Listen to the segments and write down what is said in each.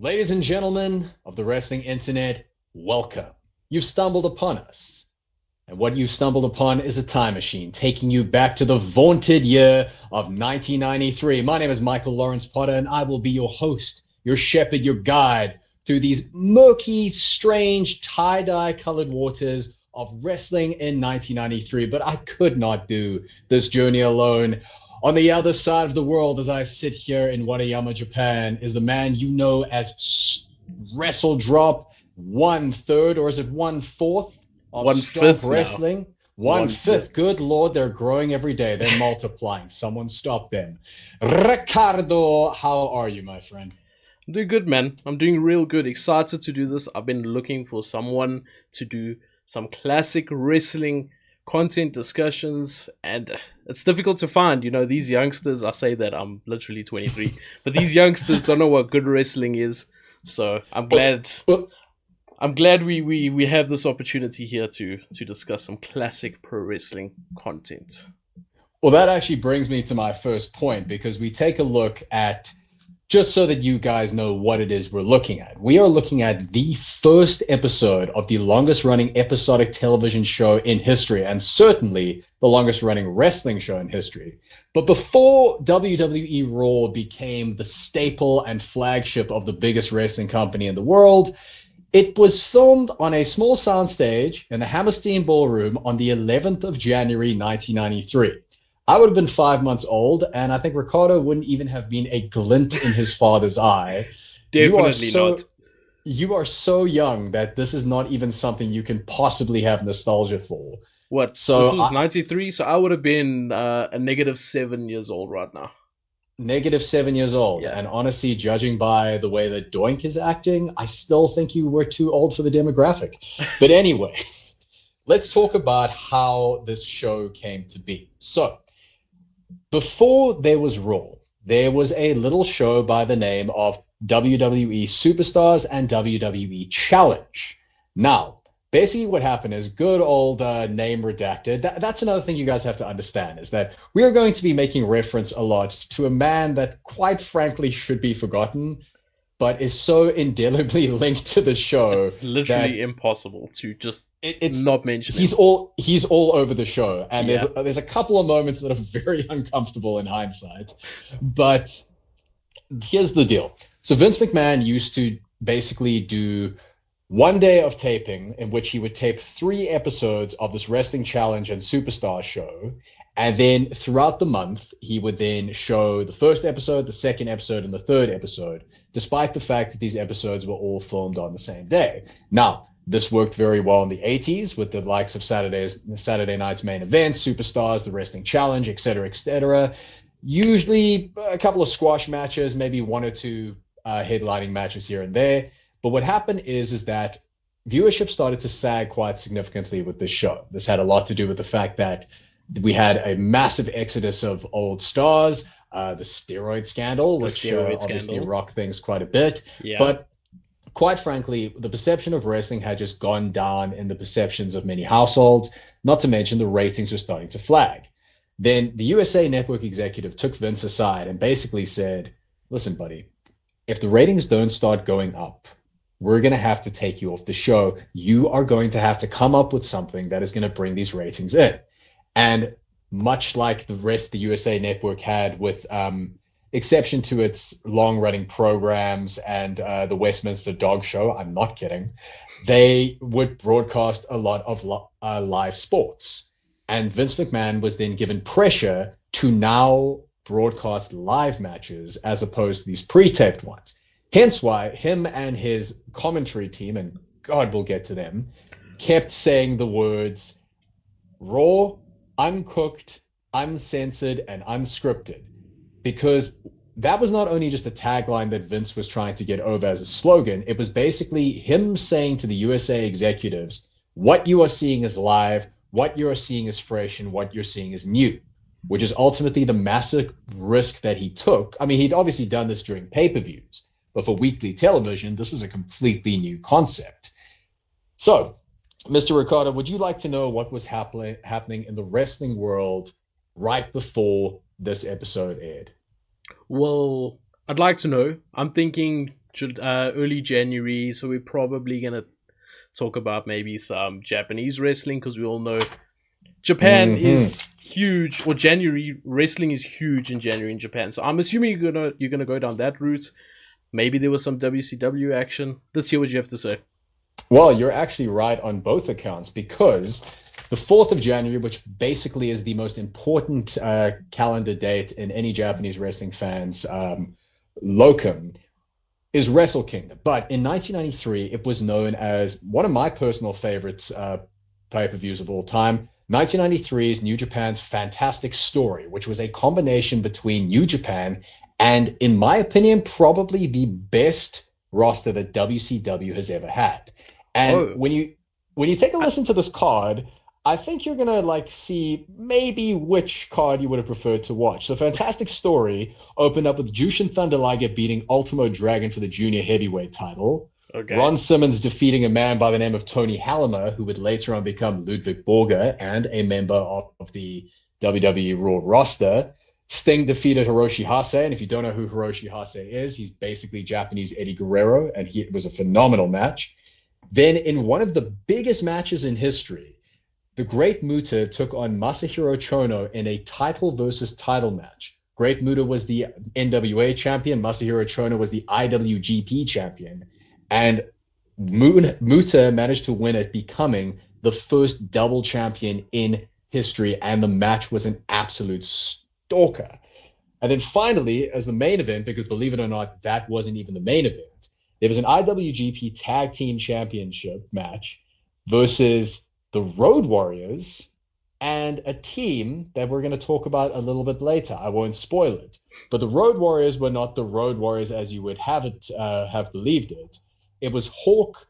Ladies and gentlemen of the wrestling internet, welcome. You've stumbled upon us. And what you've stumbled upon is a time machine taking you back to the vaunted year of 1993. My name is Michael Lawrence Potter, and I will be your host, your shepherd, your guide through these murky, strange, tie-dye colored waters of wrestling in 1993. But I could not do this journey alone. On the other side of the world, as I sit here in Wadayama, Japan, is the man you know as WrestleDrop 1/3, or is it 1/4 of One Stomp fifth now. Wrestling? One One fifth. fifth. Good Lord, they're growing every day. They're multiplying. Someone stop them. Ricardo, how are you, my friend? I'm doing good, man. I'm doing real good. Excited to do this. I've been looking for someone to do some classic wrestling content discussions, and it's difficult to find. These youngsters, I say that I'm literally 23, but these youngsters don't know what good wrestling is. So I'm Well, glad. well, I'm glad we have this opportunity here to discuss some classic pro wrestling content. well, that actually brings me to my first point because we take a look at just so that you guys know what it is we're looking at. We are looking at the first episode of the longest running episodic television show in history, and certainly the longest running wrestling show in history. But before WWE Raw became the staple and flagship of the biggest wrestling company in the world, it was filmed on a small soundstage in the Hammerstein Ballroom on the 11th of January, 1993. I would have been 5 months old, and I think Ricardo wouldn't even have been a glint in his father's eye. You are Definitely not. so you are so young that this is not even something you can possibly have nostalgia for. What? This So was 93, so I would have been a negative 7 years old right now. -7 years old, Yeah. and honestly, judging by the way that Doink is acting, I still think you were too old for the demographic. But anyway, let's talk about how this show came to be. So before there was Raw, there was a little show by the name of WWE Superstars and WWE Challenge. Now, basically, what happened is good old name redacted. That's another thing you guys have to understand is that we are going to be making reference a lot to a man that, quite frankly, should be forgotten, but is so indelibly linked to the show It's literally that impossible to just it's not mention he's him. all over the show, and there's Yeah. there's a couple of moments that are very uncomfortable in hindsight, but here's the deal. So Vince McMahon used to basically do one day of taping in which he would tape 3 episodes of this wrestling challenge and superstar show, and then throughout the month he would then show the first episode, the second episode, and the third episode, despite the fact that these episodes were all filmed on the same day. Now, this worked very well in the 80s with the likes of Saturday night's main events, superstars, the wrestling challenge, etc., etc. Usually a couple of squash matches, maybe one or two headlining matches here and there. But what happened is that viewership started to sag quite significantly with this show. This had a lot to do with the fact that we had a massive exodus of old stars, the steroid scandal, The which steroid obviously scandal. rocked things quite a bit. Yeah. But quite frankly, the perception of wrestling had just gone down in the perceptions of many households, not to mention the ratings were starting to flag. Then the USA Network executive took Vince aside and basically said, listen, buddy, if the ratings don't start going up, we're going to have to take you off the show. You are going to have to come up with something that is going to bring these ratings in. And much like the rest the USA Network had with exception to its long-running programs and the Westminster Dog Show, I'm not kidding, they would broadcast a lot of live sports. And Vince McMahon was then given pressure to now broadcast live matches as opposed to these pre-taped ones. Hence why him and his commentary team, and God will get to them, kept saying the words raw, uncooked, uncensored, and unscripted, because that was not only just a tagline that Vince was trying to get over as a slogan, it was basically him saying to the USA executives, what you are seeing is live, what you are seeing is fresh, and what you're seeing is new, which is ultimately the massive risk that he took. I mean, he'd obviously done this during pay-per-views, but for weekly television, this was a completely new concept. So, Mr. Ricardo, would you like to know what was happening in the wrestling world right before this episode aired? Well, I'd like to know. I'm thinking early January, so we're probably gonna talk about maybe some Japanese wrestling, because we all know Japan is huge, or January wrestling is huge in January in Japan. So I'm assuming you're gonna go down that route. Maybe there was some WCW action. Let's hear what you have to say. Well, you're actually right on both accounts, because the 4th of January, which basically is the most important calendar date in any Japanese wrestling fans' locum, is Wrestle Kingdom. But in 1993, it was known as one of my personal favorites pay-per-views of all time, 1993's New Japan's Fantastic Story, which was a combination between New Japan and, in my opinion, probably the best roster that WCW has ever had. And when you take a listen to this card, I think you're gonna like see maybe which card you would have preferred to watch. So Fantastic Story opened up with Jushin Thunder Liger beating Ultimo Dragon for the junior heavyweight title. Okay. Ron Simmons defeating a man by the name of Tony Hallomer, who would later on become Ludwig Borger and a member of the WWE Raw roster. Sting defeated Hiroshi Hase, and if you don't know who Hiroshi Hase is, he's basically Japanese Eddie Guerrero, and it was a phenomenal match. Then in one of the biggest matches in history, the Great Muta took on Masahiro Chono in a title versus title match. Great Muta was the NWA champion. Masahiro Chono was the IWGP champion. And Muta managed to win it, becoming the first double champion in history. And the match was an absolute stalker. And then finally, as the main event, because believe it or not, that wasn't even the main event, there was an IWGP Tag Team Championship match versus the Road Warriors and a team that we're going to talk about a little bit later. I won't spoil it. But the Road Warriors were not the Road Warriors as you would have believed it. It was Hawk,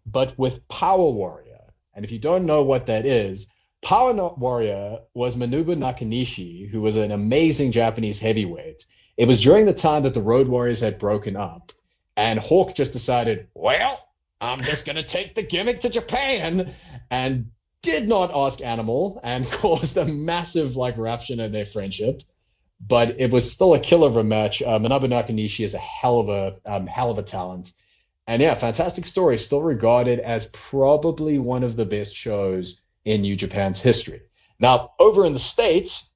but with Power Warrior. And if you don't know what that is, Power Warrior was Manabu Nakanishi, who was an amazing Japanese heavyweight. It was during the time that the Road Warriors had broken up. And Hawk just decided, well, I'm just going to take the gimmick to Japan, and did not ask Animal, and caused a massive rupture in their friendship. But it was still a killer of a match. Manabu Nakanishi is a hell of a talent. And yeah, Fantastic Story, still regarded as probably one of the best shows in New Japan's history. Now, over in the States,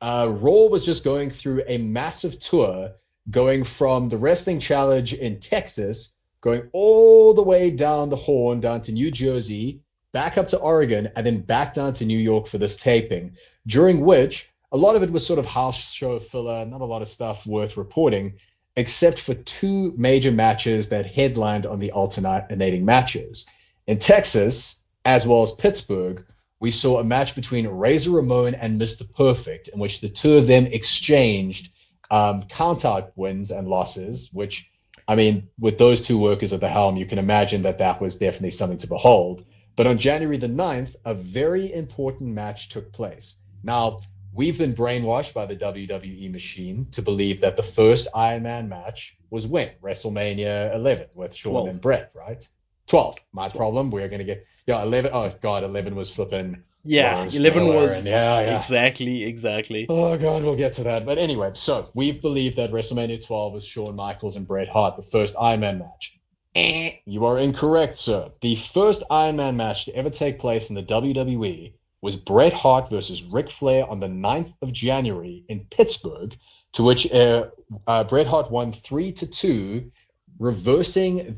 Raw was just going through a massive tour, going from the Wrestling Challenge in Texas, going all the way down the Horn, down to New Jersey, back up to Oregon, and then back down to New York for this taping, during which a lot of it was sort of house show filler, not a lot of stuff worth reporting, except for 2 major matches that headlined on the alternating matches. In Texas, as well as Pittsburgh, we saw a match between Razor Ramon and Mr. Perfect, in which the two of them exchanged count-out wins and losses, which, I mean, with those 2 workers at the helm, you can imagine that was definitely something to behold. But on January the 9th, a very important match took place. Now, we've been brainwashed by the WWE machine to believe that the first Iron Man match was when? WrestleMania 11 with Shawn and Brett, right? 12. My 12. Problem, we're going to get... Yeah, 11. Oh, God, 11 was flipping... Yeah, 11 was... Yeah. Exactly. Oh, God, we'll get to that. But anyway, so we've believed that WrestleMania 12 was Shawn Michaels and Bret Hart, the first Iron Man match. You are incorrect, sir. The first Iron Man match to ever take place in the WWE was Bret Hart versus Ric Flair on the 9th of January in Pittsburgh, to which Bret Hart won 3-2, reversing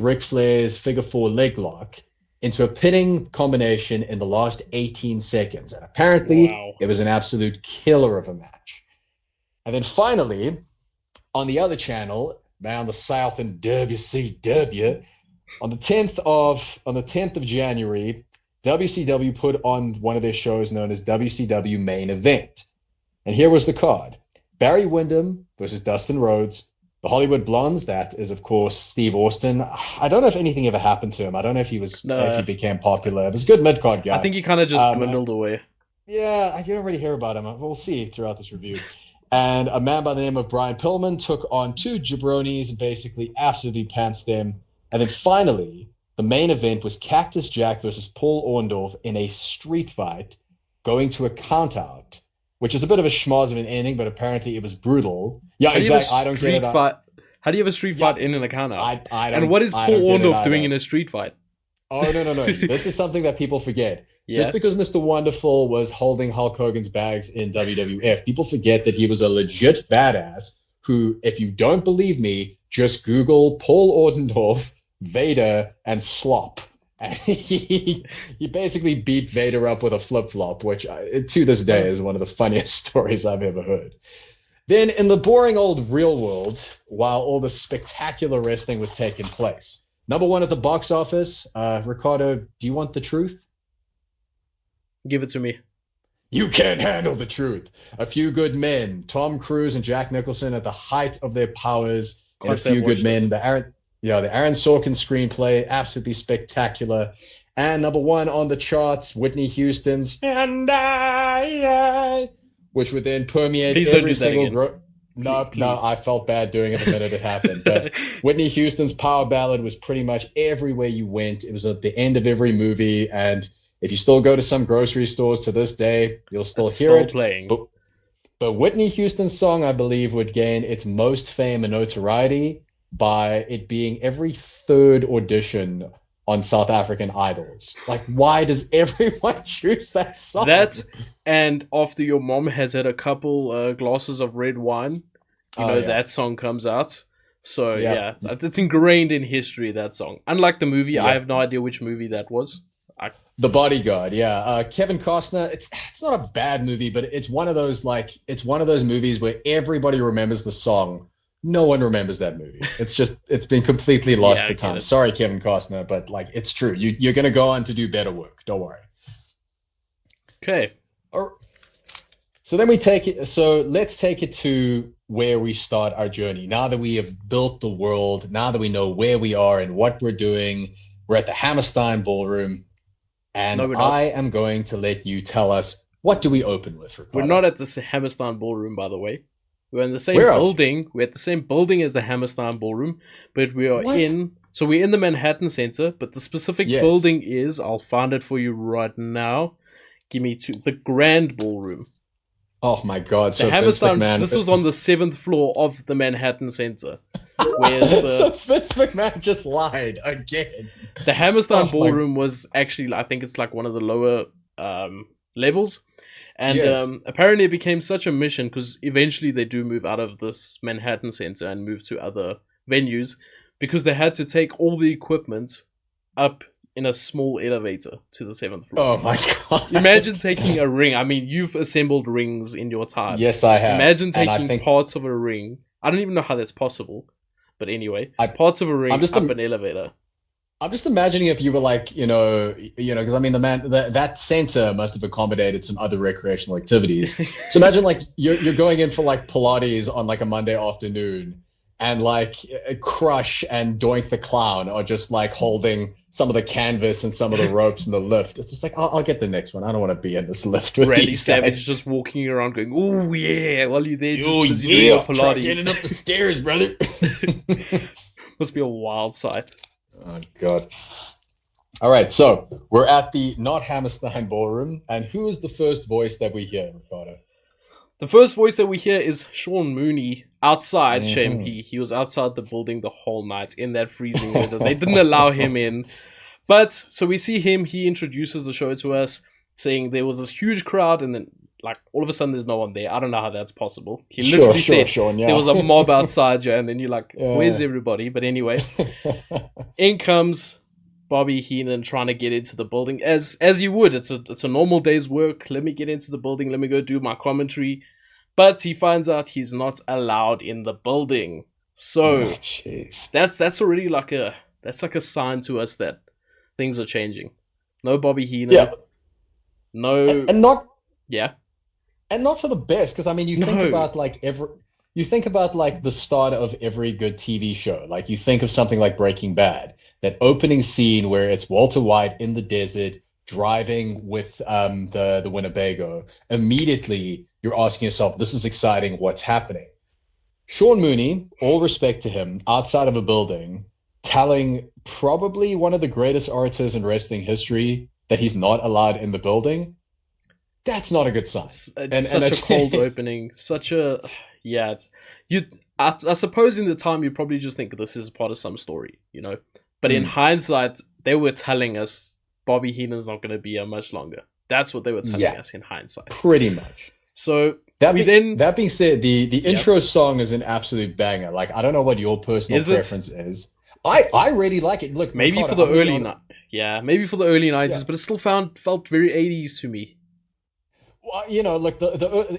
Ric Flair's figure 4 leg lock into a pinning combination in the last 18 seconds. And apparently, It was an absolute killer of a match. And then finally, on the other channel, down the south in WCW, on the 10th of January, WCW put on one of their shows known as WCW Main Event. And here was the card. Barry Windham versus Dustin Rhodes. The Hollywood Blondes, that is, of course, Steve Austin. I don't know if anything ever happened to him. I don't know if if he became popular. It was a good mid-card guy. I think he kind of just dwindled away. Yeah, you don't really hear about him. We'll see throughout this review. And a man by the name of Brian Pillman took on 2 jabronis and basically absolutely pantsed them. And then finally, the main event was Cactus Jack versus Paul Orndorff in a street fight, going to a count-out, which is a bit of a schmoz of an ending, but apparently it was brutal. Yeah, exactly. I don't get it. How do you have a street fight in an account out? I And what is Paul Orndorff doing in a street fight? Oh, no. This is something that people forget. Yeah. Just because Mr. Wonderful was holding Hulk Hogan's bags in WWF, people forget that he was a legit badass who, if you don't believe me, just Google Paul Orndorff, Vader, and Slop. And he basically beat Vader up with a flip-flop, which to this day is one of the funniest stories I've ever heard. Then in the boring old real world, while all the spectacular wrestling was taking place, number one at the box office, Ricardo, do you want the truth? Give it to me. You can't handle the truth. A Few Good Men, Tom Cruise and Jack Nicholson at the height of their powers. And A Few Good Men, the Aaron Sorkin screenplay, absolutely spectacular. And number one on the charts, Whitney Houston's "And I," which would then permeate every single. No, I felt bad doing it the minute it happened. But Whitney Houston's power ballad was pretty much everywhere you went. It was at the end of every movie, and if you still go to some grocery stores to this day, you'll still hear it playing. But Whitney Houston's song, I believe, would gain its most fame and notoriety by it being every third audition on South African Idols. Like, why does everyone choose that song? That, and after your mom has had a couple glasses of red wine, that song comes out. So, yeah, it's ingrained in history, that song. Unlike the movie, I have no idea which movie that was. The Bodyguard, Kevin Costner. It's not a bad movie, but it's one of those movies where everybody remembers the song. No one remembers that movie. It's been completely lost to time. Sorry, Kevin Costner, but like it's true. You're gonna go on to do better work. Don't worry. Okay. So then let's take it to where we start our journey. Now that we have built the world, now that we know where we are and what we're doing, we're at the Hammerstein Ballroom. And I am going to let you tell us, what do we open with, Ricardo? We're not at the Hammerstein Ballroom, by the way. We're in the same building. We're at the same building as the Hammerstein Ballroom, but we are we're in the Manhattan Center, but the specific building is, I'll find it for you right now. Give me the Grand Ballroom. Oh my God. So Hammerstein, this was on the 7th floor of the Manhattan Center. So Vince McMahon just lied again. The Hammerstein Ballroom was actually, I think it's like one of the lower levels. And apparently it became such a mission because eventually they do move out of this Manhattan Center and move to other venues because they had to take all the equipment up in a small elevator to the 7th floor. Oh my God. Imagine taking a ring. I mean, you've assembled rings in your time. Yes, I have. Imagine taking parts of a ring. I don't even know how that's possible. But anyway, parts of a ring up an elevator. I'm just imagining if you were like, because I mean, that center must have accommodated some other recreational activities. So imagine like you're going in for like Pilates on like a Monday afternoon, and like Crush and Doink the Clown are just like holding some of the canvas and some of the ropes in the lift. It's just like, I'll get the next one. I don't want to be in this lift with Randy these Savage guys. Just walking around going, "Oh yeah," while you're there, just doing your Pilates. Getting up the stairs, brother. Must be a wild sight. Oh God. All right, so we're at the not Hammerstein Ballroom, and who is the first voice that we hear, Ricardo? The first voice that we hear is Sean Mooney outside. Shame he was outside the building the whole night in that freezing weather. They didn't allow him in. But so we see him. He introduces the show to us, saying there was this huge crowd, and then like all of a sudden there's no one there. I don't know how that's possible. He literally said Sean, there was a mob outside you, and then you're like, where's everybody? But anyway, in comes Bobby Heenan trying to get into the building as you would. It's a normal day's work. Let me get into the building. Let me go do my commentary. But he finds out he's not allowed in the building. So that's already like a sign to us that things are changing. No Bobby Heenan. Yeah. No. And not. Yeah. And not for the best, because I mean, you think about like the start of every good TV show. Like you think of something like Breaking Bad, that opening scene where it's Walter White in the desert driving with the Winnebago. Immediately, you're asking yourself, "This is exciting. What's happening?" Sean Mooney, all respect to him, outside of a building, telling probably one of the greatest orators in wrestling history that he's not allowed in the building. That's not a good sign. It's such a cold opening. Such a yeah. I suppose in the time you probably just think this is part of some story, you know. But in hindsight, they were telling us Bobby Heenan's not going to be here much longer. That's what they were telling us in hindsight. Pretty much. So that being said, the intro song is an absolute banger. Like, I don't know what your personal preference is. I really like it. Look, maybe for the early 90s, but it still felt very 80s to me. Well, you know, like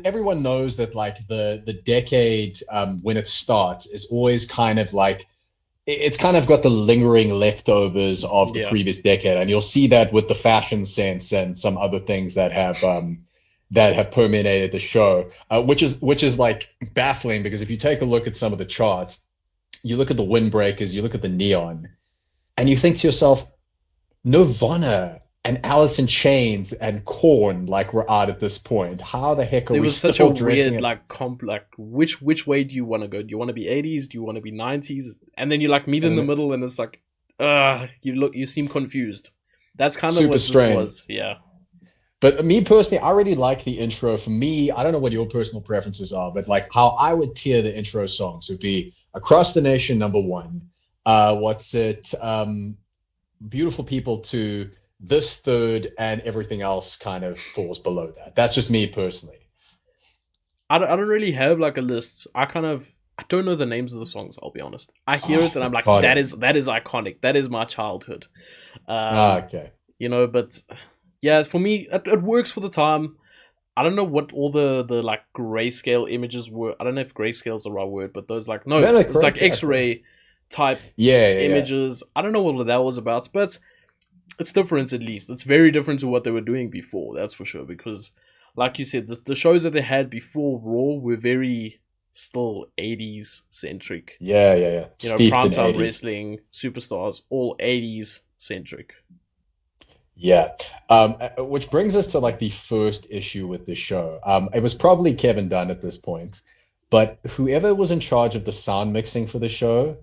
everyone knows that like the decade when it starts is always kind of like it's kind of got the lingering leftovers of the previous decade, and you'll see that with the fashion sense and some other things that have permeated the show, which is like baffling, because if you take a look at some of the charts, you look at the windbreakers, you look at the neon, and you think to yourself, Nirvana and Alice in Chains and Korn like were out at this point. How the heck are we still dressing? It was such a weird like which way do you want to go? Do you want to be 80s? Do you want to be 90s? And then you like meet in the middle, and it's like, you seem confused. That's kind of what strange. This was, yeah. But me personally, I really like the intro. For me, I don't know what your personal preferences are, but like how I would tier the intro songs would be Across the Nation, number 1. Beautiful People 2. This third, and everything else kind of falls below that. That's just me personally. I don't really have like a list. I don't know the names of the songs, I'll be honest. I hear it and I'm like, that is iconic. That is my childhood. Okay. You know, but yeah, for me, it works for the time. I don't know what all the like grayscale images were. I don't know if grayscale is the right word, but those like it's like X-ray type images. I don't know what that was about, but it's different. At least it's very different to what they were doing before. That's for sure. Because, like you said, the shows that they had before Raw were very still 80s centric. Yeah. You know, primetime wrestling, superstars, all 80s centric. Yeah. Which brings us to like the first issue with the show. It was probably Kevin Dunn at this point, but whoever was in charge of the sound mixing for the show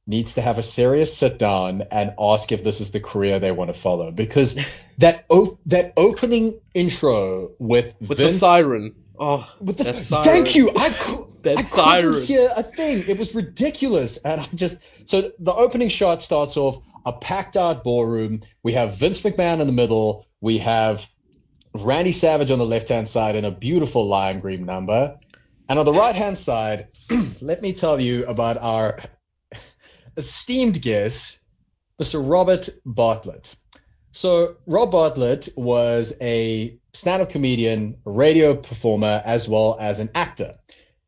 needs to have a serious sit down and ask if this is the career they want to follow, because that opening intro with Vince, the siren. Oh, with the siren. Thank you. I siren. couldn't hear a thing. It was ridiculous, and so the opening shot starts off a packed out ballroom. We have Vince McMahon in the middle. We have Randy Savage on the left hand side in a beautiful lime green number, and on the right hand side, let me tell you about our esteemed guest, Mr. Robert Bartlett. So Rob Bartlett was a stand-up comedian, a radio performer, as well as an actor.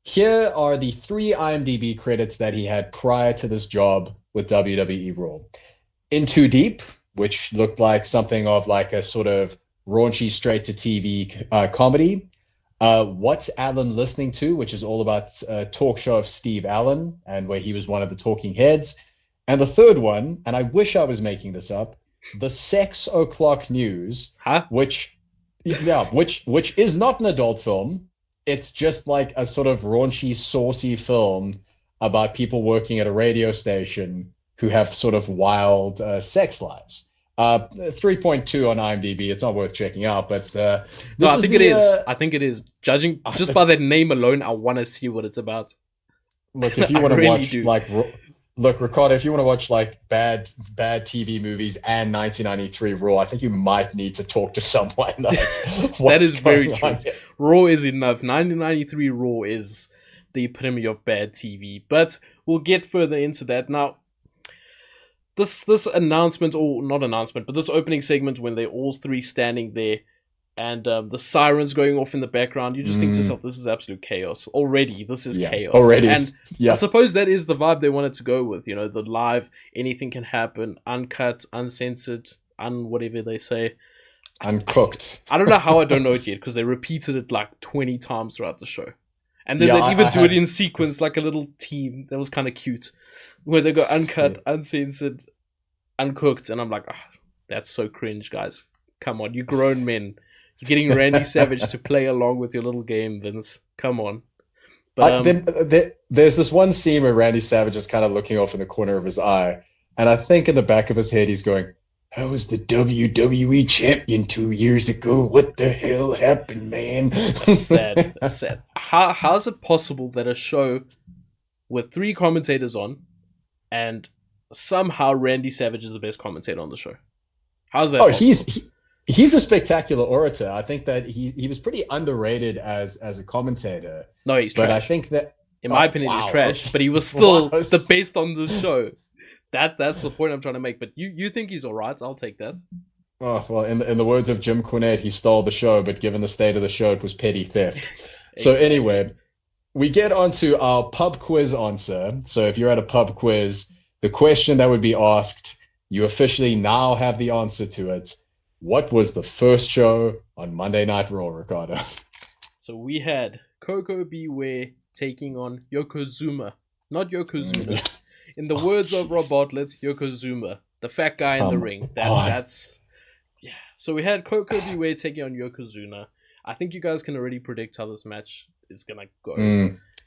Here are the 3 IMDb credits that he had prior to this job with WWE Raw. In Too Deep, which looked like something of like a sort of raunchy straight-to-TV comedy. What's Allen Listening To, which is all about a talk show of Steve Allen, and where he was one of the talking heads. And the third one, and I wish I was making this up, The Sex O'Clock News, which is not an adult film. It's just like a sort of raunchy, saucy film about people working at a radio station who have sort of wild sex lives. 3.2 on IMDb. It's not worth checking out, but no, I think it is. I think it is. Judging just by that name alone, I want to see what it's about. Look, if you want to really watch look, Ricardo, if you want to watch like bad TV movies and 1993 Raw, I think you might need to talk to someone. Like, that is very true. Raw is enough. 1993 Raw is the epitome of bad TV, but we'll get further into that now. This announcement, or not announcement, but this opening segment when they're all 3 standing there and the sirens going off in the background, you just think to yourself, this is absolute chaos. Already, this is chaos. Already. And I suppose that is the vibe they wanted to go with, you know, the live, anything can happen, uncut, uncensored, whatever they say. Uncooked. I don't know how I don't know it yet, because they repeated it like 20 times throughout the show. And then they'd even do it in sequence, like a little team. That was kind of cute. Where they go uncut, uncensored, uncooked. And I'm like, that's so cringe, guys. Come on, you grown men. You're getting Randy Savage to play along with your little game, Vince. Come on. But there's this one scene where Randy Savage is kind of looking off in the corner of his eye. And I think in the back of his head, he's going, I was the WWE champion 2 years ago. What the hell happened, man? That's sad. That's sad. How is it possible that a show with 3 commentators on, and somehow Randy Savage is the best commentator on the show? How's that Oh, possible? he's a spectacular orator. I think that he was pretty underrated as a commentator. No, he's trash. But I think that, in my opinion, wow, he's trash. okay. But he was still Wow. the best on the show. That's the point I'm trying to make. But you think he's alright? I'll take that. Oh, well, in the words of Jim Cornette, he stole the show, but given the state of the show, it was petty theft. So Exactly. anyway, we get onto our pub quiz answer. So if you're at a pub quiz, the question that would be asked, you officially now have the answer to it. What was the first show on Monday Night Raw, Ricardo? So we had Coco Beware taking on Yokozuna. Not Yokozuna. In the words of Rob Bartlett, Yokozuna. The fat guy in the ring. That's... Yeah. So we had Coco Beware taking on Yokozuna. I think you guys can already predict how this match is going to go.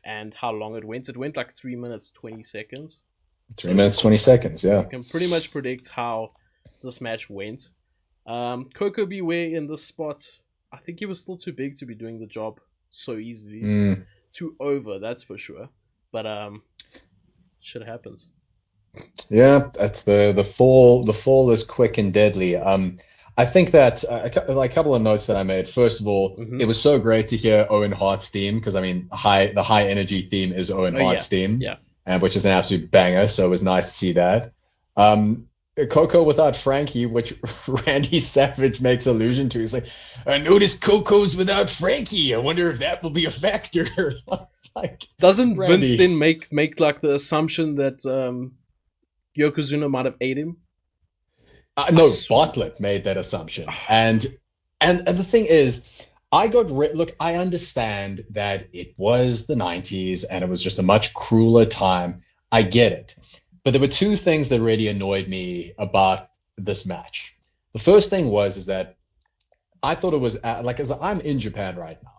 And how long it went. It went like 3 minutes, 20 seconds. 3 minutes, 20 seconds, yeah. You can pretty much predict how this match went. Coco Beware in this spot, I think he was still too big to be doing the job so easily. Too over, that's for sure. But shit happens. Yeah, that's the fall. The fall is quick and deadly. I think that like a couple of notes that I made. First of all, it was so great to hear Owen Hart's theme, because I mean, the high energy theme is Owen Hart's theme, and which is an absolute banger. So it was nice to see that. Coco without Frankie, which Randy Savage makes allusion to. He's like, I noticed Coco's without Frankie. I wonder if that will be a factor. Like, doesn't Randy. Vince then make like the assumption that Yokozuna might have ate him? No, Bartlett made that assumption, and the thing is, look, I understand that it was the 90s and it was just a much crueler time. I get it. But there were 2 things that really annoyed me about this match. The first thing is that I thought it was like, as I'm in Japan right now,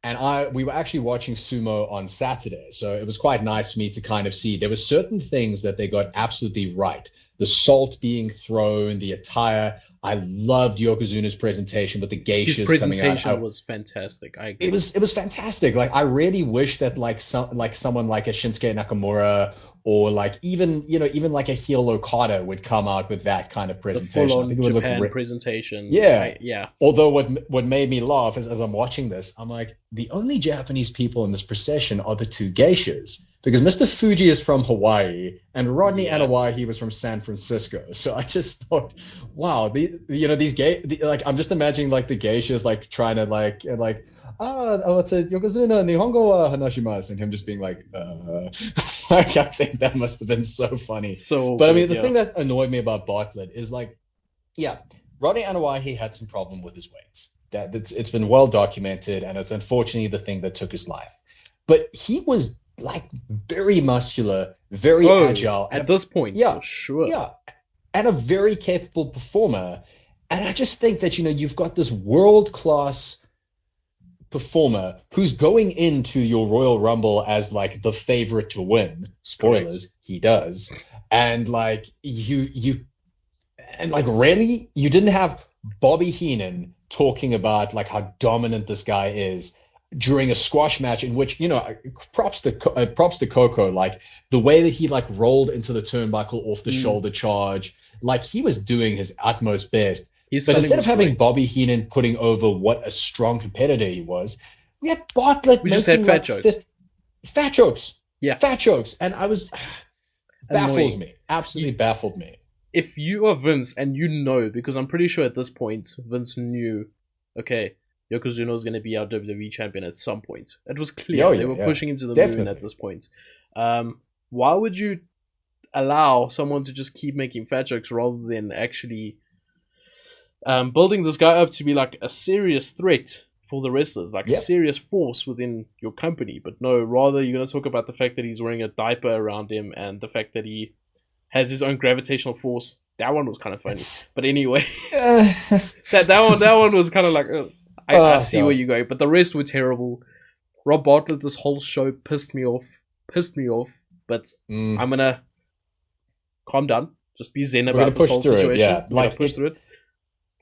and we were actually watching sumo on Saturday, so it was quite nice for me to kind of see there were certain things that they got absolutely right. The salt being thrown, the attire. I loved Yokozuna's presentation with the geishas coming out. His presentation was fantastic. I agree. It was fantastic. Like, I really wish that someone like a Shinsuke Nakamura, or like even like a heel Okada would come out with that kind of presentation. The full-on I think it would Japan look presentation. Yeah. Yeah. Although what made me laugh is, as I'm watching this, I'm like, the only Japanese people in this procession are the 2 geishas, because Mr. Fuji is from Hawaii and Rodney Anawahi was from San Francisco. So I just thought, wow, these like, I'm just imagining like the geishas like trying to like it's a Yokozuna Nihongo wa hanashimasu, and him just being like, I think that must have been so funny. But I mean, the thing that annoyed me about Bartlett is like, yeah, Rodney Anawahi had some problem with his weight. It's been well documented, and it's unfortunately the thing that took his life. But he was like very muscular, very agile at this point. Yeah, for sure. Yeah, and a very capable performer. And I just think that you've got this world-class performer who's going into your Royal Rumble as like the favorite to win. Spoilers, he does. And like really, you didn't have Bobby Heenan talking about like how dominant this guy is during a squash match in which, props to Coco, like the way that he like rolled into the turnbuckle off the shoulder charge, like he was doing his utmost best. But instead of having Bobby Heenan putting over what a strong competitor he was, we had Bartlett. We just had fat jokes. Fat jokes. Yeah. Fat jokes. And I was... baffles me. Absolutely baffled me. If you are Vince and because I'm pretty sure at this point, Vince knew, okay, Yokozuna was going to be our WWE champion at some point. It was clear. They were pushing him to the moon at this point. Why would you allow someone to just keep making fat jokes rather than actually... building this guy up to be like a serious threat for the wrestlers, like a serious force within your company? But no, rather you're going to talk about the fact that he's wearing a diaper around him and the fact that he has his own gravitational force. That one was kind of funny. But anyway, that one was kind of like, I see where you're going. But the rest were terrible. Rob Bartlett, this whole show pissed me off. But I'm going to calm down. Just be zen We're about gonna this push whole through it. situation. Yeah, We're gonna like push through it.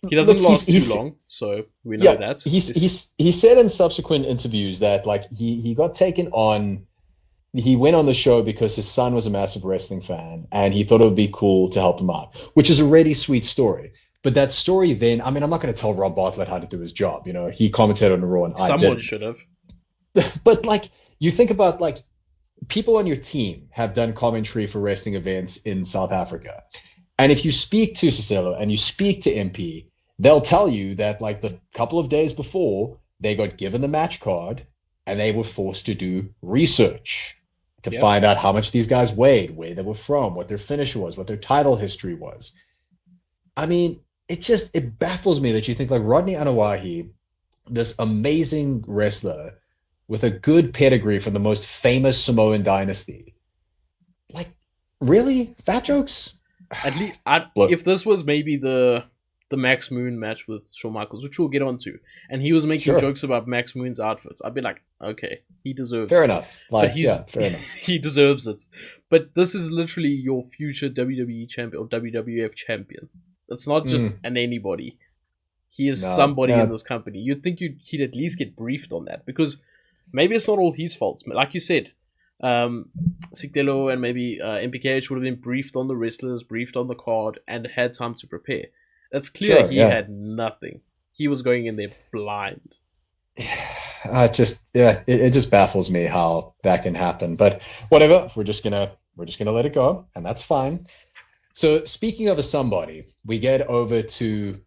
He doesn't last too long, so we know that. He said in subsequent interviews that like he got taken on. He went on the show because his son was a massive wrestling fan, and he thought it would be cool to help him out, which is a really sweet story. But that story then, I mean, I'm not going to tell Rob Bartlett how to do his job. You know, he commented on the Raw, and I Someone didn't. should have. But like, you think about like people on your team have done commentary for wrestling events in South Africa, and if you speak to Cicelo and you speak to MP, they'll tell you that like the couple of days before they got given the match card, and they were forced to do research to find out how much these guys weighed, where they were from, what their finisher was, what their title history was. I mean, it baffles me that you think like Rodney Anawahi, this amazing wrestler with a good pedigree from the most famous Samoan dynasty. Like, really? Fat jokes? At least, if this was maybe the Max Moon match with Shawn Michaels, which we'll get onto, and he was making jokes about Max Moon's outfits, I'd be like, okay, he deserves it. Fair enough. Like, fair enough. He deserves it. But this is literally your future WWE champion or WWF champion. It's not just an anybody. He is somebody in this company. You'd think he'd at least get briefed on that, because maybe it's not all his fault. Like you said, Sigdelo and maybe MPKH would have been briefed on the wrestlers, briefed on the card, and had time to prepare. It's clear he had nothing. He was going in there blind. It just baffles me how that can happen. But whatever, we're just gonna let it go, and that's fine. So speaking of a somebody, we get over to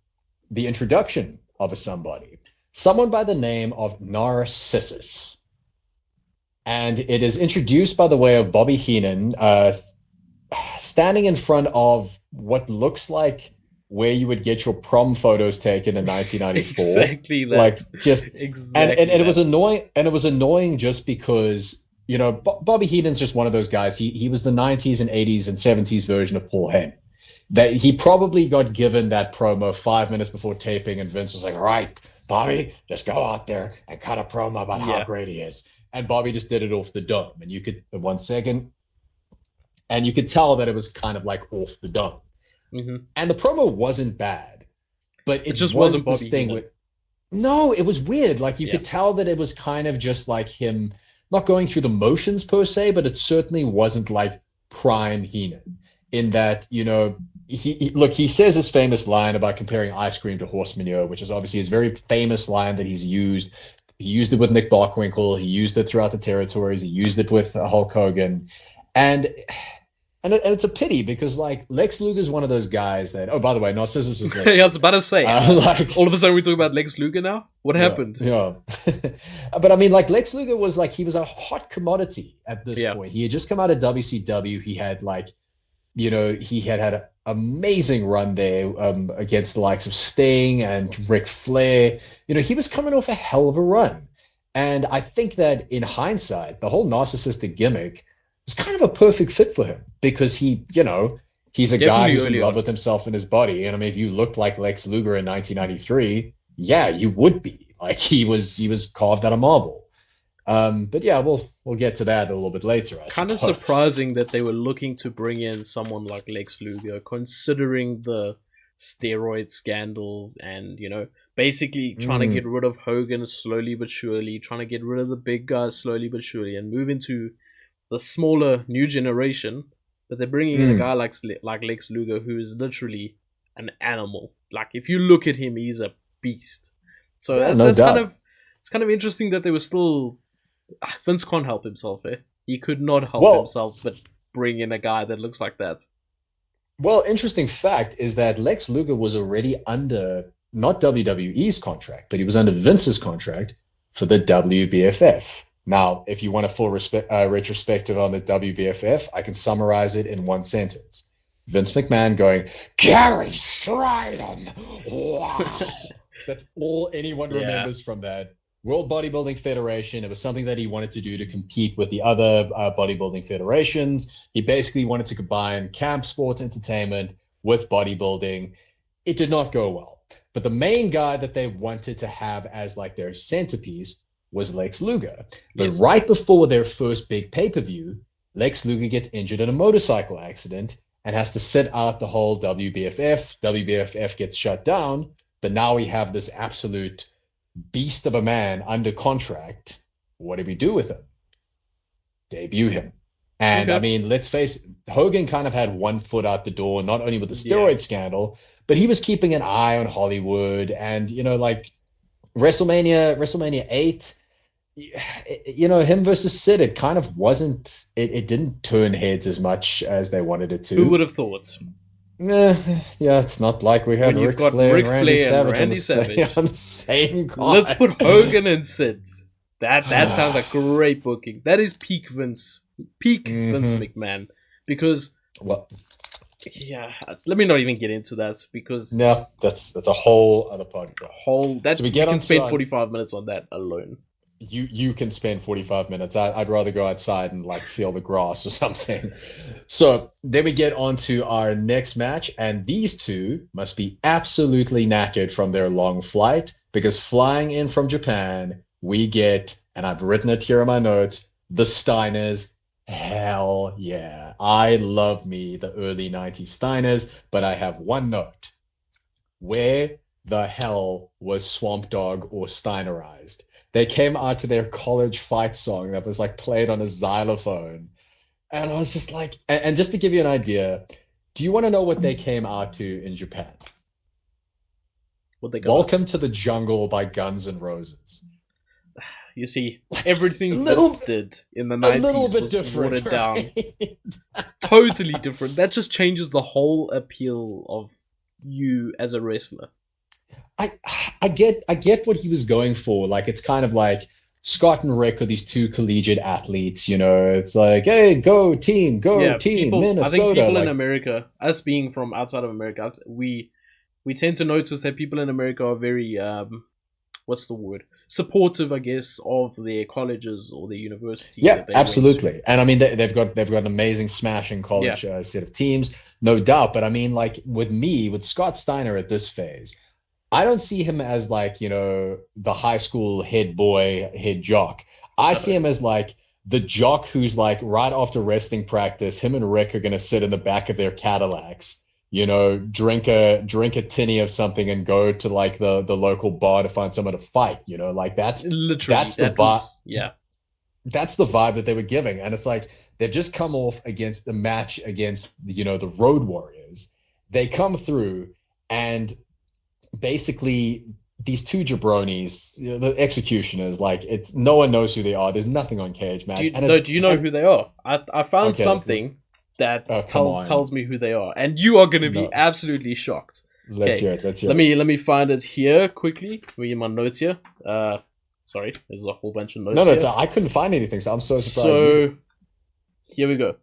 the introduction of a somebody, someone by the name of Narcissus. And it is introduced by the way of Bobby Heenan, standing in front of what looks like where you would get your prom photos taken in 1994. Exactly that. Like just exactly. And it was annoying. And it was annoying just because, you know, Bobby Heenan's just one of those guys. He was the 90s and 80s and 70s version of Paul Heyman. That he probably got given that promo 5 minutes before taping, and Vince was like, "All right, Bobby, just go out there and cut a promo about how great he is." And Bobby just did it off the dome. And you could, 1 second, and you could tell that it was kind of like off the dome. Mm-hmm. And the promo wasn't bad, but it just wasn't Bobby Heenan. No, it was weird. Like you could tell that it was kind of just like him not going through the motions per se, but it certainly wasn't like prime Heenan in that, you know, he says his famous line about comparing ice cream to horse manure, which is obviously his very famous line that he's used. He used it with Nick Bockwinkel. He used it throughout the territories. He used it with Hulk Hogan. And it's a pity because, like, Lex Luger is one of those guys that... Oh, by the way, Narcissus is Lex I was about to say. like, all of a sudden we talk about Lex Luger now? What happened? Yeah. But, I mean, like, Lex Luger was, like, he was a hot commodity at this point. He had just come out of WCW. He had, like, you know, he had an amazing run there against the likes of Sting and Ric Flair. You know, he was coming off a hell of a run. And I think that in hindsight, the whole narcissistic gimmick is kind of a perfect fit for him because he, you know, he's a guy who's in love with himself and his body. And I mean, if you looked like Lex Luger in 1993, yeah, you would be. Like he was carved out of marble. But yeah, we'll get to that a little bit later. Kind of surprising that they were looking to bring in someone like Lex Luger, considering the steroid scandals and, you know, basically trying to get rid of Hogan slowly but surely, trying to get rid of the big guys slowly but surely, and move into the smaller new generation. But they're bringing in a guy like Lex Luger, who is literally an animal. Like if you look at him, he's a beast. So that's kind of interesting that they were still. Vince can't help himself, eh? He could not help himself but bring in a guy that looks like that. Well, interesting fact is that Lex Luger was already under not WWE's contract, but he was under Vince's contract for the WBFF. Now, if you want a full retrospective on the WBFF, I can summarize it in one sentence. Vince McMahon going, Gary Stridham! Wow! That's all anyone remembers from that. World Bodybuilding Federation. It was something that he wanted to do to compete with the other bodybuilding federations. He basically wanted to combine camp sports entertainment with bodybuilding. It did not go well. But the main guy that they wanted to have as like their centerpiece was Lex Luger. But right before their first big pay-per-view, Lex Luger gets injured in a motorcycle accident and has to sit out the whole WBFF. WBFF gets shut down, but now we have this absolute beast of a man under contract. What do we do with him? Debut him. And I mean, let's face it, Hogan kind of had one foot out the door, not only with the steroid scandal, but he was keeping an eye on Hollywood. And, you know, like WrestleMania 8, you know, him versus Sid, it kind of wasn't, it didn't turn heads as much as they wanted it to. Who would have thought? Yeah, it's not like we had Ric Flair and Randy Savage on the same card. Let's put Hogan and Sid. That sounds like great booking. That is peak Vince McMahon. Because, well, yeah, let me not even get into that because that's a whole other podcast. So we can spend 45 minutes on that alone. You can spend 45 minutes. I'd rather go outside and like feel the grass or something. So then we get on to our next match, and these two must be absolutely knackered from their long flight, because flying in from Japan, we get, and I've written it here in my notes, the Steiners. Hell yeah. I love me the early 90s Steiners, but I have one note. Where the hell was Swamp Dogg or Steinerized? They came out to their college fight song that was like played on a xylophone. And I was just like, and just to give you an idea, do you want to know what they came out to in Japan? What they Welcome to the Jungle by Guns N' Roses. You see, everything Vince did in the 90s was different, watered down. Totally different. That just changes the whole appeal of you as a wrestler. I get what he was going for. Like, it's kind of like Scott and Rick are these two collegiate athletes, you know. It's like, hey, go team, Minnesota. I think people in America, us being from outside of America, we tend to notice that people in America are very what's the word? Supportive, I guess, of their colleges or their universities. Yeah, absolutely. And I mean, they've got an amazing smashing college set of teams, no doubt. But I mean, like with Scott Steiner at this phase, I don't see him as like, you know, the high school head jock. I see him as like the jock who's like right after wrestling practice, him and Rick are going to sit in the back of their Cadillacs, you know, drink a tinny of something and go to like the local bar to find someone to fight, you know, like that's the vibe. That's the vibe that they were giving. And it's like, they've just come off against the match against, you know, the Road Warriors. They come through and basically these two jabronis, you know, the executioners, like it's no one knows who they are. There's nothing on Cage Match. Do you know who they are? I found something that tells me who they are, and you are going to be absolutely shocked. Let's hear it. Let me find it here quickly. Reading my notes here. Sorry, there's a whole bunch of notes. No, I couldn't find anything, so I'm so surprised. So here we go.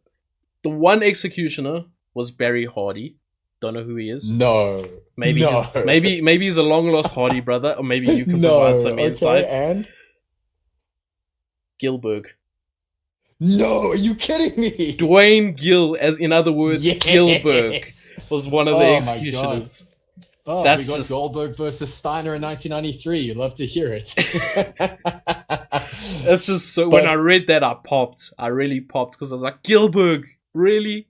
The one executioner was Barry Hardy. Don't know who he is. No. Maybe he's a long lost Hardy brother, or maybe you can provide some insight. And Gilberg. No, are you kidding me? Dwayne Gill, as in other words, Gilberg, was one of the executioners. Oh, we got Goldberg versus Steiner in 1993. You'd love to hear it. That's just so. When I read that, I popped. I really popped because I was like, Gilberg, really?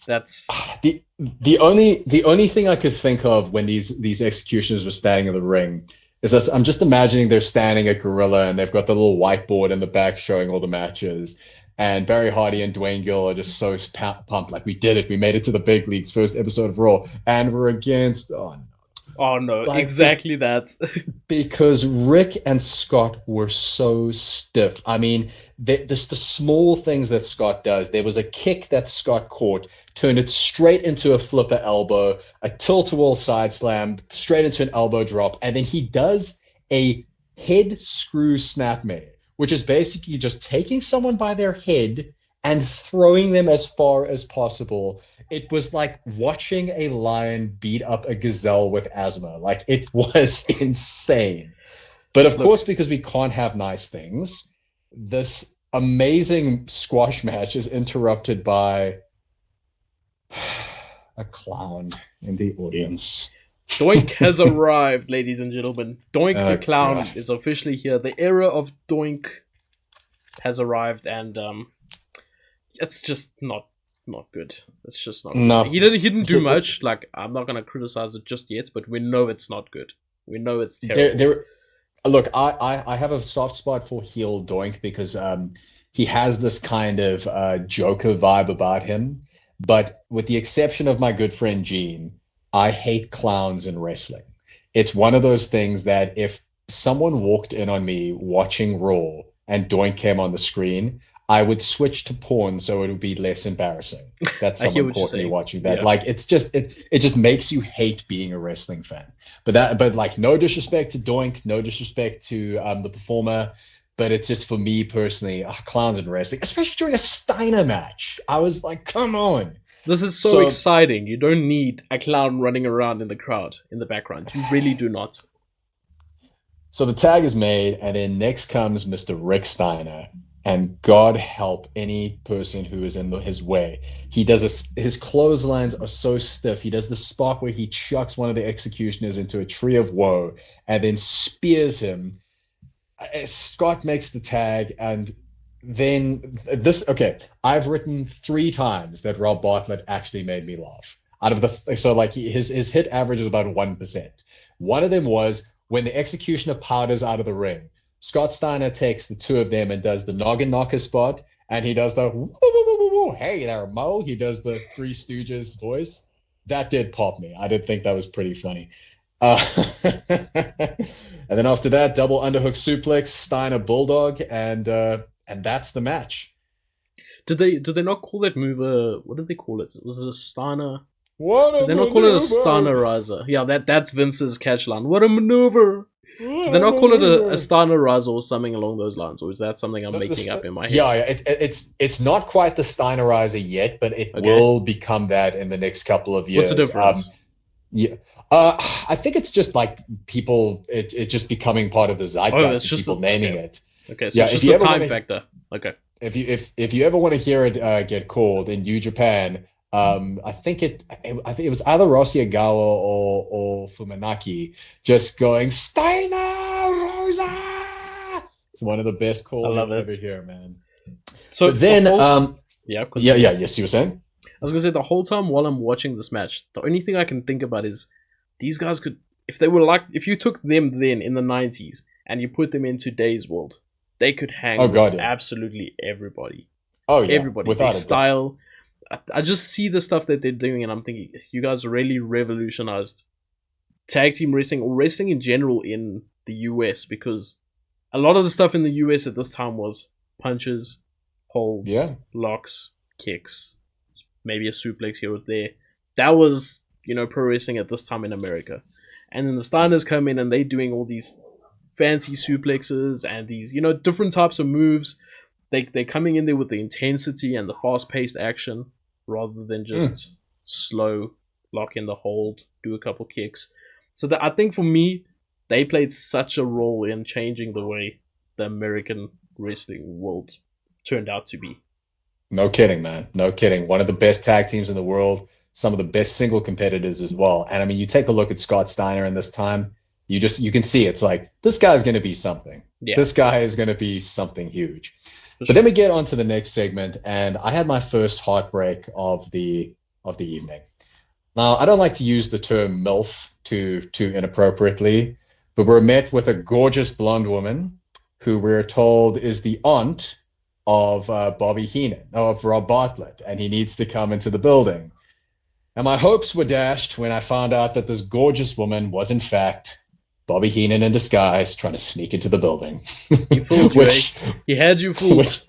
That's the only thing I could think of when these executioners were standing in the ring is that I'm just imagining they're standing at Gorilla and they've got the little whiteboard in the back showing all the matches, and Barry Hardy and Dwayne Gill are just so pumped, like we did it, we made it to the big leagues, first episode of Raw, and we're against exactly that. Because Rick and Scott were so stiff. I mean, the small things that Scott does. There was a kick that Scott caught, turned it straight into a flipper elbow, a tilt-a-wall side slam, straight into an elbow drop, and then he does a head screw snapmare, which is basically just taking someone by their head and throwing them as far as possible. It was like watching a lion beat up a gazelle with asthma. Like, it was insane. But of course, because we can't have nice things, this amazing squash match is interrupted by a clown in the audience. Doink has arrived, ladies and gentlemen. Doink the clown is officially here. The era of Doink has arrived, and it's just not not good. It's just not No. good. He didn't do much. Like, I'm not gonna criticize it just yet, but we know it's not good. We know it's terrible. Look, I have a soft spot for heel Doink because he has this kind of Joker vibe about him. But with the exception of my good friend Gene, I hate clowns in wrestling. It's one of those things that if someone walked in on me watching Raw and Doink came on the screen, I would switch to porn so it would be less embarrassing that I hear someone what you're caught me saying. watching that. Yeah. Like it just makes you hate being a wrestling fan. But like no disrespect to Doink, no disrespect to the performer, but it's just for me personally, clowns in wrestling, especially during a Steiner match. I was like, come on. This is so So exciting. You don't need a clown running around in the crowd in the background. You really do not. so the tag is made, and then next comes Mr. Rick Steiner. And God help any person who is in his way. He does his clotheslines are so stiff. He does the spot where he chucks one of the executioners into a tree of woe and then spears him. Scott makes the tag, and then this. Okay, I've written 3 times that Rob Bartlett actually made me laugh. Out of the so like his hit average is about 1%. One of them was when the executioner powders out of the ring. Scott Steiner takes the 2 of them and does the noggin knocker spot, and he does the woo, woo, woo, woo, woo, hey there, Mo. He does the Three Stooges voice. That did pop me. I did think that was pretty funny. Uh, and then after that, double underhook suplex, Steiner bulldog, and that's the match. Did they not call that move a, what did they call it? Was it a Steiner? What a Did they not call it a Steinerizer? Yeah, that's Vince's catch line. What a maneuver! Did they not call it a Steinerizer or something along those lines, or is that something I'm making up in my head? Yeah, it's not quite the Steinerizer yet, but it will become that in the next couple of years. What's the difference? Yeah, I think it's just like people, it just becoming part of the zeitgeist. It's just people naming it. Okay, so it's just a time factor. Okay. If you ever want to hear it get called in New Japan, I think it was either Rossi Agawa or Fumanaki just going Steiner Rosa. It's one of the best calls you'll ever hear, man. So but then, yes, you were saying? I was gonna say the whole time while I'm watching this match, the only thing I can think about is these guys could, if they were like, if you took them then in the 90s and you put them in today's world, they could hang with absolutely everybody. Oh yeah, everybody. Their style. I just see the stuff that they're doing, and I'm thinking, you guys really revolutionized tag team wrestling, or wrestling in general in the US, because a lot of the stuff in the US at this time was punches, holds, locks, kicks, maybe a suplex here or there. That was, pro wrestling at this time in America. And then the Steiners come in and they're doing all these fancy suplexes and these, different types of moves. They're coming in there with the intensity and the fast-paced action rather than just slow, lock in the hold, do a couple kicks. So I think for me, they played such a role in changing the way the American wrestling world turned out to be. No kidding, man. No kidding. One of the best tag teams in the world, some of the best single competitors as well. And I mean, you take a look at Scott Steiner in this time, you can see it's like, this guy's going to be something. Yeah. This guy is going to be something huge. But then we get on to the next segment, and I had my first heartbreak of the evening. Now, I don't like to use the term MILF too inappropriately, but we're met with a gorgeous blonde woman who we're told is the aunt of Bobby Heenan, of Rob Bartlett, and he needs to come into the building. And my hopes were dashed when I found out that this gorgeous woman was, in fact, Bobby Heenan in disguise trying to sneak into the building. He fooled you, He had you fooled.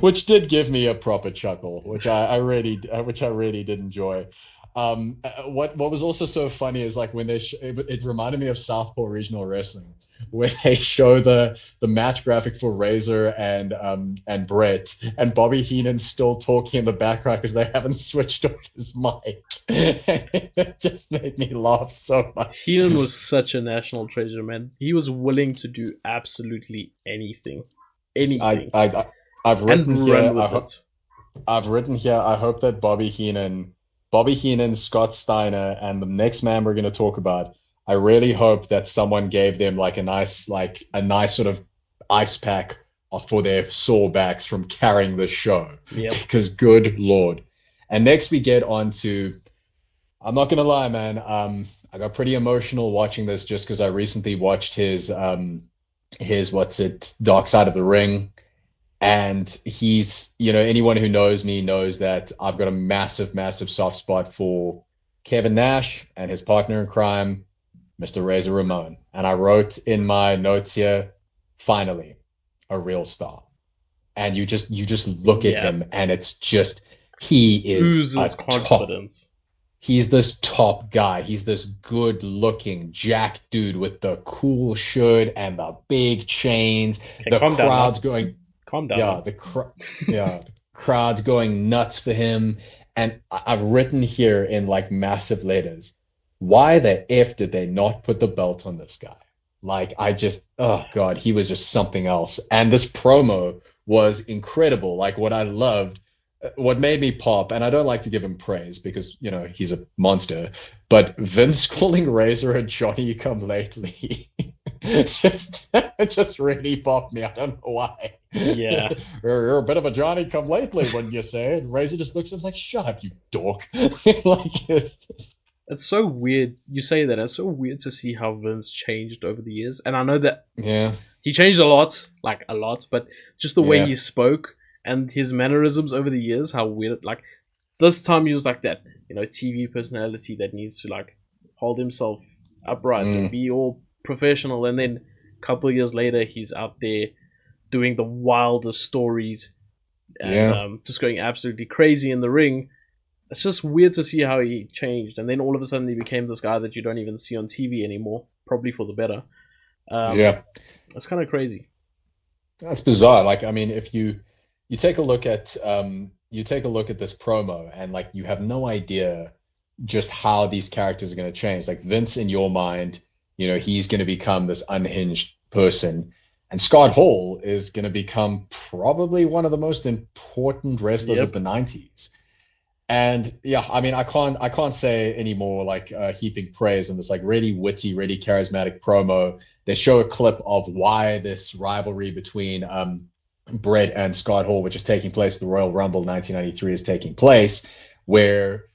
Which did give me a proper chuckle, which I really did enjoy. What was also so funny is like when it reminded me of Southpaw Regional Wrestling, where they show the match graphic for Razor and Brett, and Bobby Heenan's still talking in the background because they haven't switched off his mic. It just made me laugh so much. Heenan was such a national treasure, man. He was willing to do absolutely anything. I've written here. I hope that Bobby Heenan, Scott Steiner, and the next man we're going to talk about, I really hope that someone gave them like a nice sort of ice pack for their sore backs from carrying the show. Yep. Because good Lord. And next we get on to, I'm not gonna lie, man. I got pretty emotional watching this just because I recently watched his Dark Side of the Ring. And he's, anyone who knows me knows that I've got a massive, massive soft spot for Kevin Nash and his partner in crime, Mr. Razor Ramon. And I wrote in my notes here, finally, a real star. And you just look at him and it's just, he is oozes confidence. He's this top guy. He's this good-looking jack dude with the cool shirt and the big chains. The crowd's going. Calm down. Yeah, the crowd's going nuts for him. And I've written here in like massive letters, why the F did they not put the belt on this guy? Like, oh God, he was just something else. And this promo was incredible. Like, what made me pop, and I don't like to give him praise because, he's a monster, but Vince calling Razor a Johnny come lately just really popped me. I don't know why. Yeah. You're a bit of a Johnny come lately, wouldn't you say? And Razor just looks at him like, shut up, you dork. It's so weird. You say that. It's so weird to see how Vince changed over the years. And I know that he changed a lot, but just the way he spoke and his mannerisms over the years, how weird. Like, this time he was like that, TV personality that needs to, like, hold himself upright and be all professional. And then a couple of years later, he's out there doing the wildest stories and just going absolutely crazy in the ring. It's just weird to see how he changed. And then all of a sudden he became this guy that you don't even see on TV anymore, probably for the better. It's kind of crazy. That's bizarre. Like, I mean, if you take a look at this promo and like you have no idea just how these characters are going to change. Like Vince, in your mind, he's going to become this unhinged person, and Scott Hall is going to become probably one of the most important wrestlers of the 90s. And I mean, I can't say any more like heaping praise on this like really witty, really charismatic promo. They show a clip of why this rivalry between Brett and Scott Hall, which is taking place at the Royal Rumble 1993, is taking place, where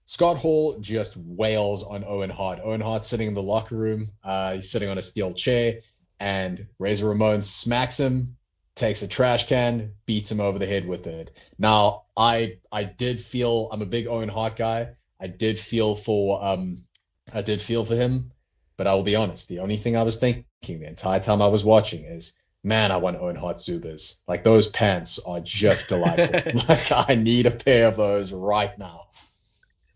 Scott Hall just wails on Owen Hart. Owen Hart sitting in the locker room. He's sitting on a steel chair, and Razor Ramon smacks him, takes a trash can, beats him over the head with it. Now, I did feel, I'm a big Owen Hart guy. I did feel for him, but I will be honest. The only thing I was thinking the entire time I was watching is, man, I want Owen Hart Zubas. Like, those pants are just delightful. Like, I need a pair of those right now.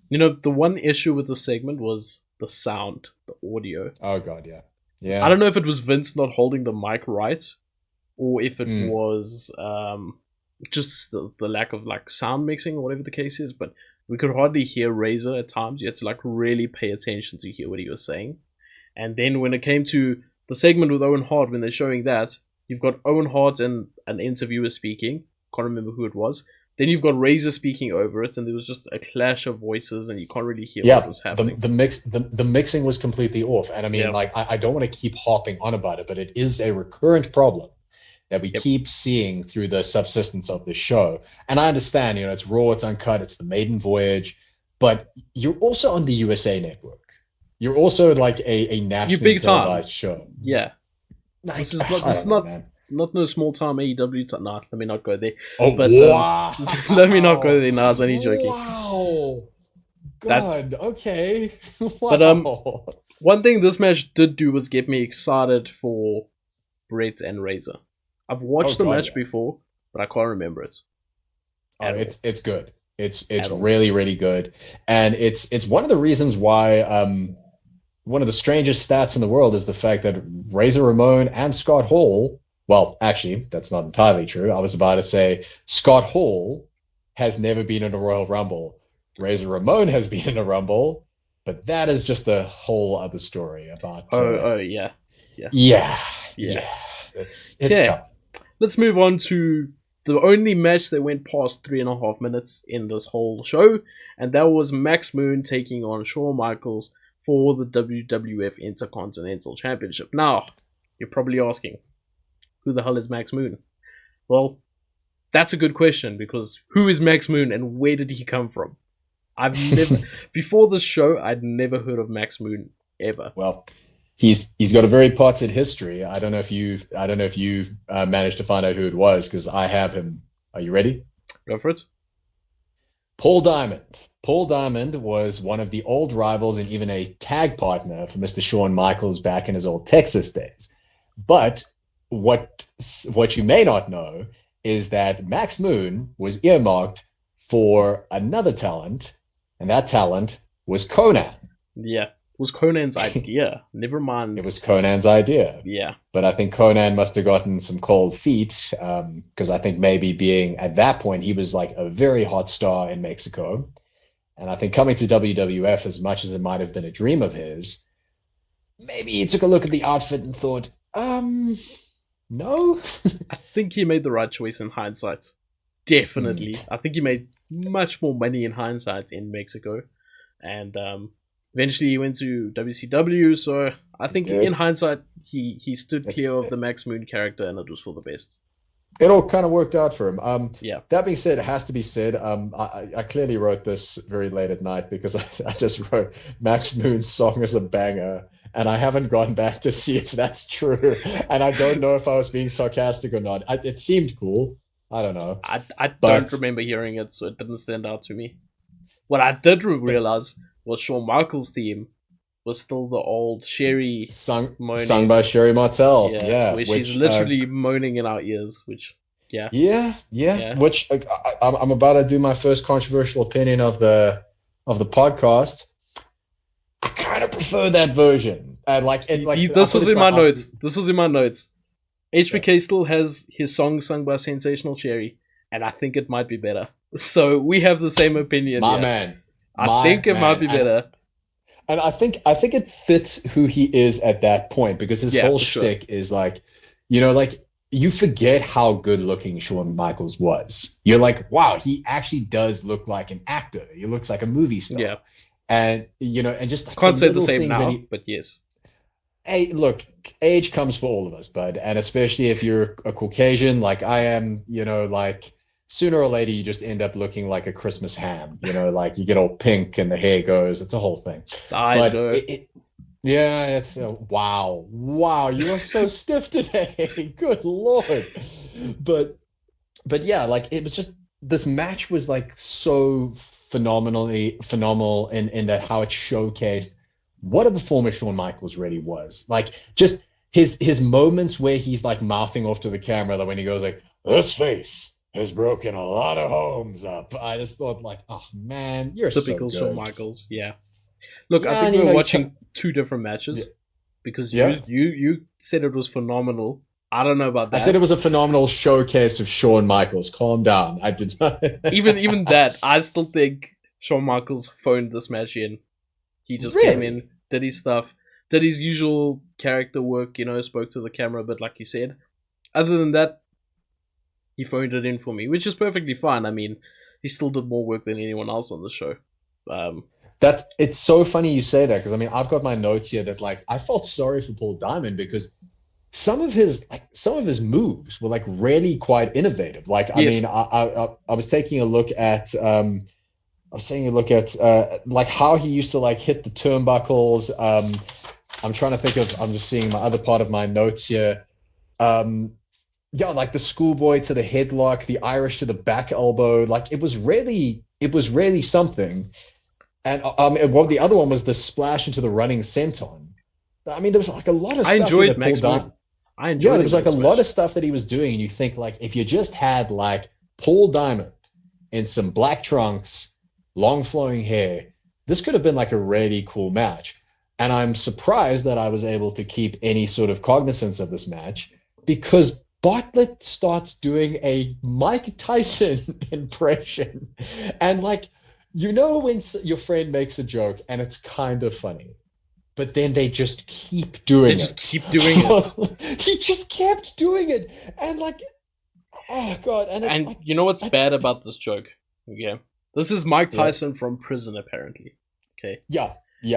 The one issue with the segment was the sound, the audio. Oh God, yeah. I don't know if it was Vince not holding the mic right, or if it was just the lack of like sound mixing or whatever the case is. But we could hardly hear Razor at times. You had to like really pay attention to hear what he was saying. And then when it came to the segment with Owen Hart, when they're showing that, you've got Owen Hart and an interviewer speaking. Can't remember who it was. Then you've got Razor speaking over it, and there was just a clash of voices, and you can't really hear what was happening. The mixing was completely off. And I mean, like, I don't want to keep harping on about it, but it is a recurrent problem that we keep seeing through the subsistence of the show. And I understand, it's raw, it's uncut, it's the maiden voyage, but you're also on the USA Network. You're also like a nationally televised show. Yeah. Like, this is not no small time AEW. Nah, let me not go there. Oh, but wow. Let me not go there. Nah, I was only joking. Wow. God, okay. Wow. But one thing this match did do was get me excited for Brett and Razor. I've watched the match before, but I can't remember it. It's good. It's really, really good. And it's one of the reasons why one of the strangest stats in the world is the fact that Razor Ramon and Scott Hall, well, actually, that's not entirely true. I was about to say Scott Hall has never been in a Royal Rumble. Razor Ramon has been in a Rumble, but that is just a whole other story about... Yeah. It's tough. Let's move on to the only match that went past 3.5 minutes in this whole show, and that was Max Moon taking on Shawn Michaels for the WWF Intercontinental Championship. Now, you're probably asking, who the hell is Max Moon? Well, that's a good question, because who is Max Moon and where did he come from? I've never before this show I'd never heard of Max Moon ever. Well, he's got a very potted history. I don't know if you managed to find out who it was, because I have him. Are you ready? Go for it. Paul Diamond. Paul Diamond was one of the old rivals and even a tag partner for Mr. Shawn Michaels back in his old Texas days. But what you may not know is that Max Moon was earmarked for another talent, and that talent was Conan. Yeah, it was Conan's idea. Never mind. It was Conan's idea. Yeah. But I think Conan must have gotten some cold feet, because I think maybe being at that point, he was like a very hot star in Mexico. And I think coming to WWF, as much as it might have been a dream of his, maybe he took a look at the outfit and thought, no. I think he made the right choice in hindsight. Definitely. I think he made much more money in hindsight in Mexico. And eventually he went to WCW, so I think in hindsight he stood clear of the Max Moon character, and it was for the best. It all kind of worked out for him. Yeah. That being said, it has to be said, I clearly wrote this very late at night, because I just wrote Max Moon's song is a banger, and I haven't gone back to see if that's true. And I don't know if I was being sarcastic or not. It seemed cool. I don't know. I don't remember hearing it, so it didn't stand out to me. What I did realize was Shawn Michaels' theme was still the old Sherry sung by Sherry Martel. Where she's literally moaning in our ears, which yeah. Which I'm about to do my first controversial opinion of the podcast. I kind of prefer that version. This was in my notes. This was in my notes. HBK still has his song sung by Sensational Sherry, and I think it might be better. So we have the same opinion. My man. I think it might be better. And I think it fits who he is at that point, because his whole shtick is like, you forget how good looking Shawn Michaels was. You're like, wow, he actually does look like an actor. He looks like a movie star. Yeah. And and just like, can't say the same now, but yes. Hey, look, age comes for all of us, bud, and especially if you're a Caucasian like I am, like sooner or later you just end up looking like a Christmas ham. Like you get all pink and the hair goes. It's a whole thing. The eyes go. It's wow, you are so stiff today. Good Lord. But yeah, like it was just, this match was like so phenomenal in that how it showcased what a performer Shawn Michaels really was. Like just his moments where he's like mouthing off to the camera, like when he goes like, "This face has broken a lot of homes up." I just thought like, oh man, you're typical so good. Shawn Michaels. Yeah. Look, I think we were watching two different matches because you said it was phenomenal. I don't know about that. I said it was a phenomenal showcase of Shawn Michaels. Calm down. I did not. even that, I still think Shawn Michaels phoned this match in. He just came in, did his stuff, did his usual character work, spoke to the camera a bit like you said. Other than that, he phoned it in for me, which is perfectly fine. I mean, he still did more work than anyone else on the show. It's so funny you say that, because I mean, I've got my notes here that like I felt sorry for Paul Diamond, because some of his moves were like really quite innovative. Like I mean, I was taking a look at like how he used to like hit the turnbuckles. I'm trying to think of. I'm just seeing my other part of my notes here. Like the schoolboy to the headlock, the Irish to the back elbow. Like it was really something. And the other one was the splash into the running senton. I mean, there was like a lot of stuff. I enjoyed Max Moon. There was like a lot of stuff that he was doing, and you think like if you just had like Paul Diamond in some black trunks, long flowing hair, this could have been like a really cool match. And I'm surprised that I was able to keep any sort of cognizance of this match, because Bartlett starts doing a Mike Tyson impression, and like, when your friend makes a joke and it's kind of funny, but then they just keep doing it. He just kept doing it. And like, oh God. And you know what's bad about this joke? Okay. This is Mike Tyson from prison, apparently. Okay. Yeah.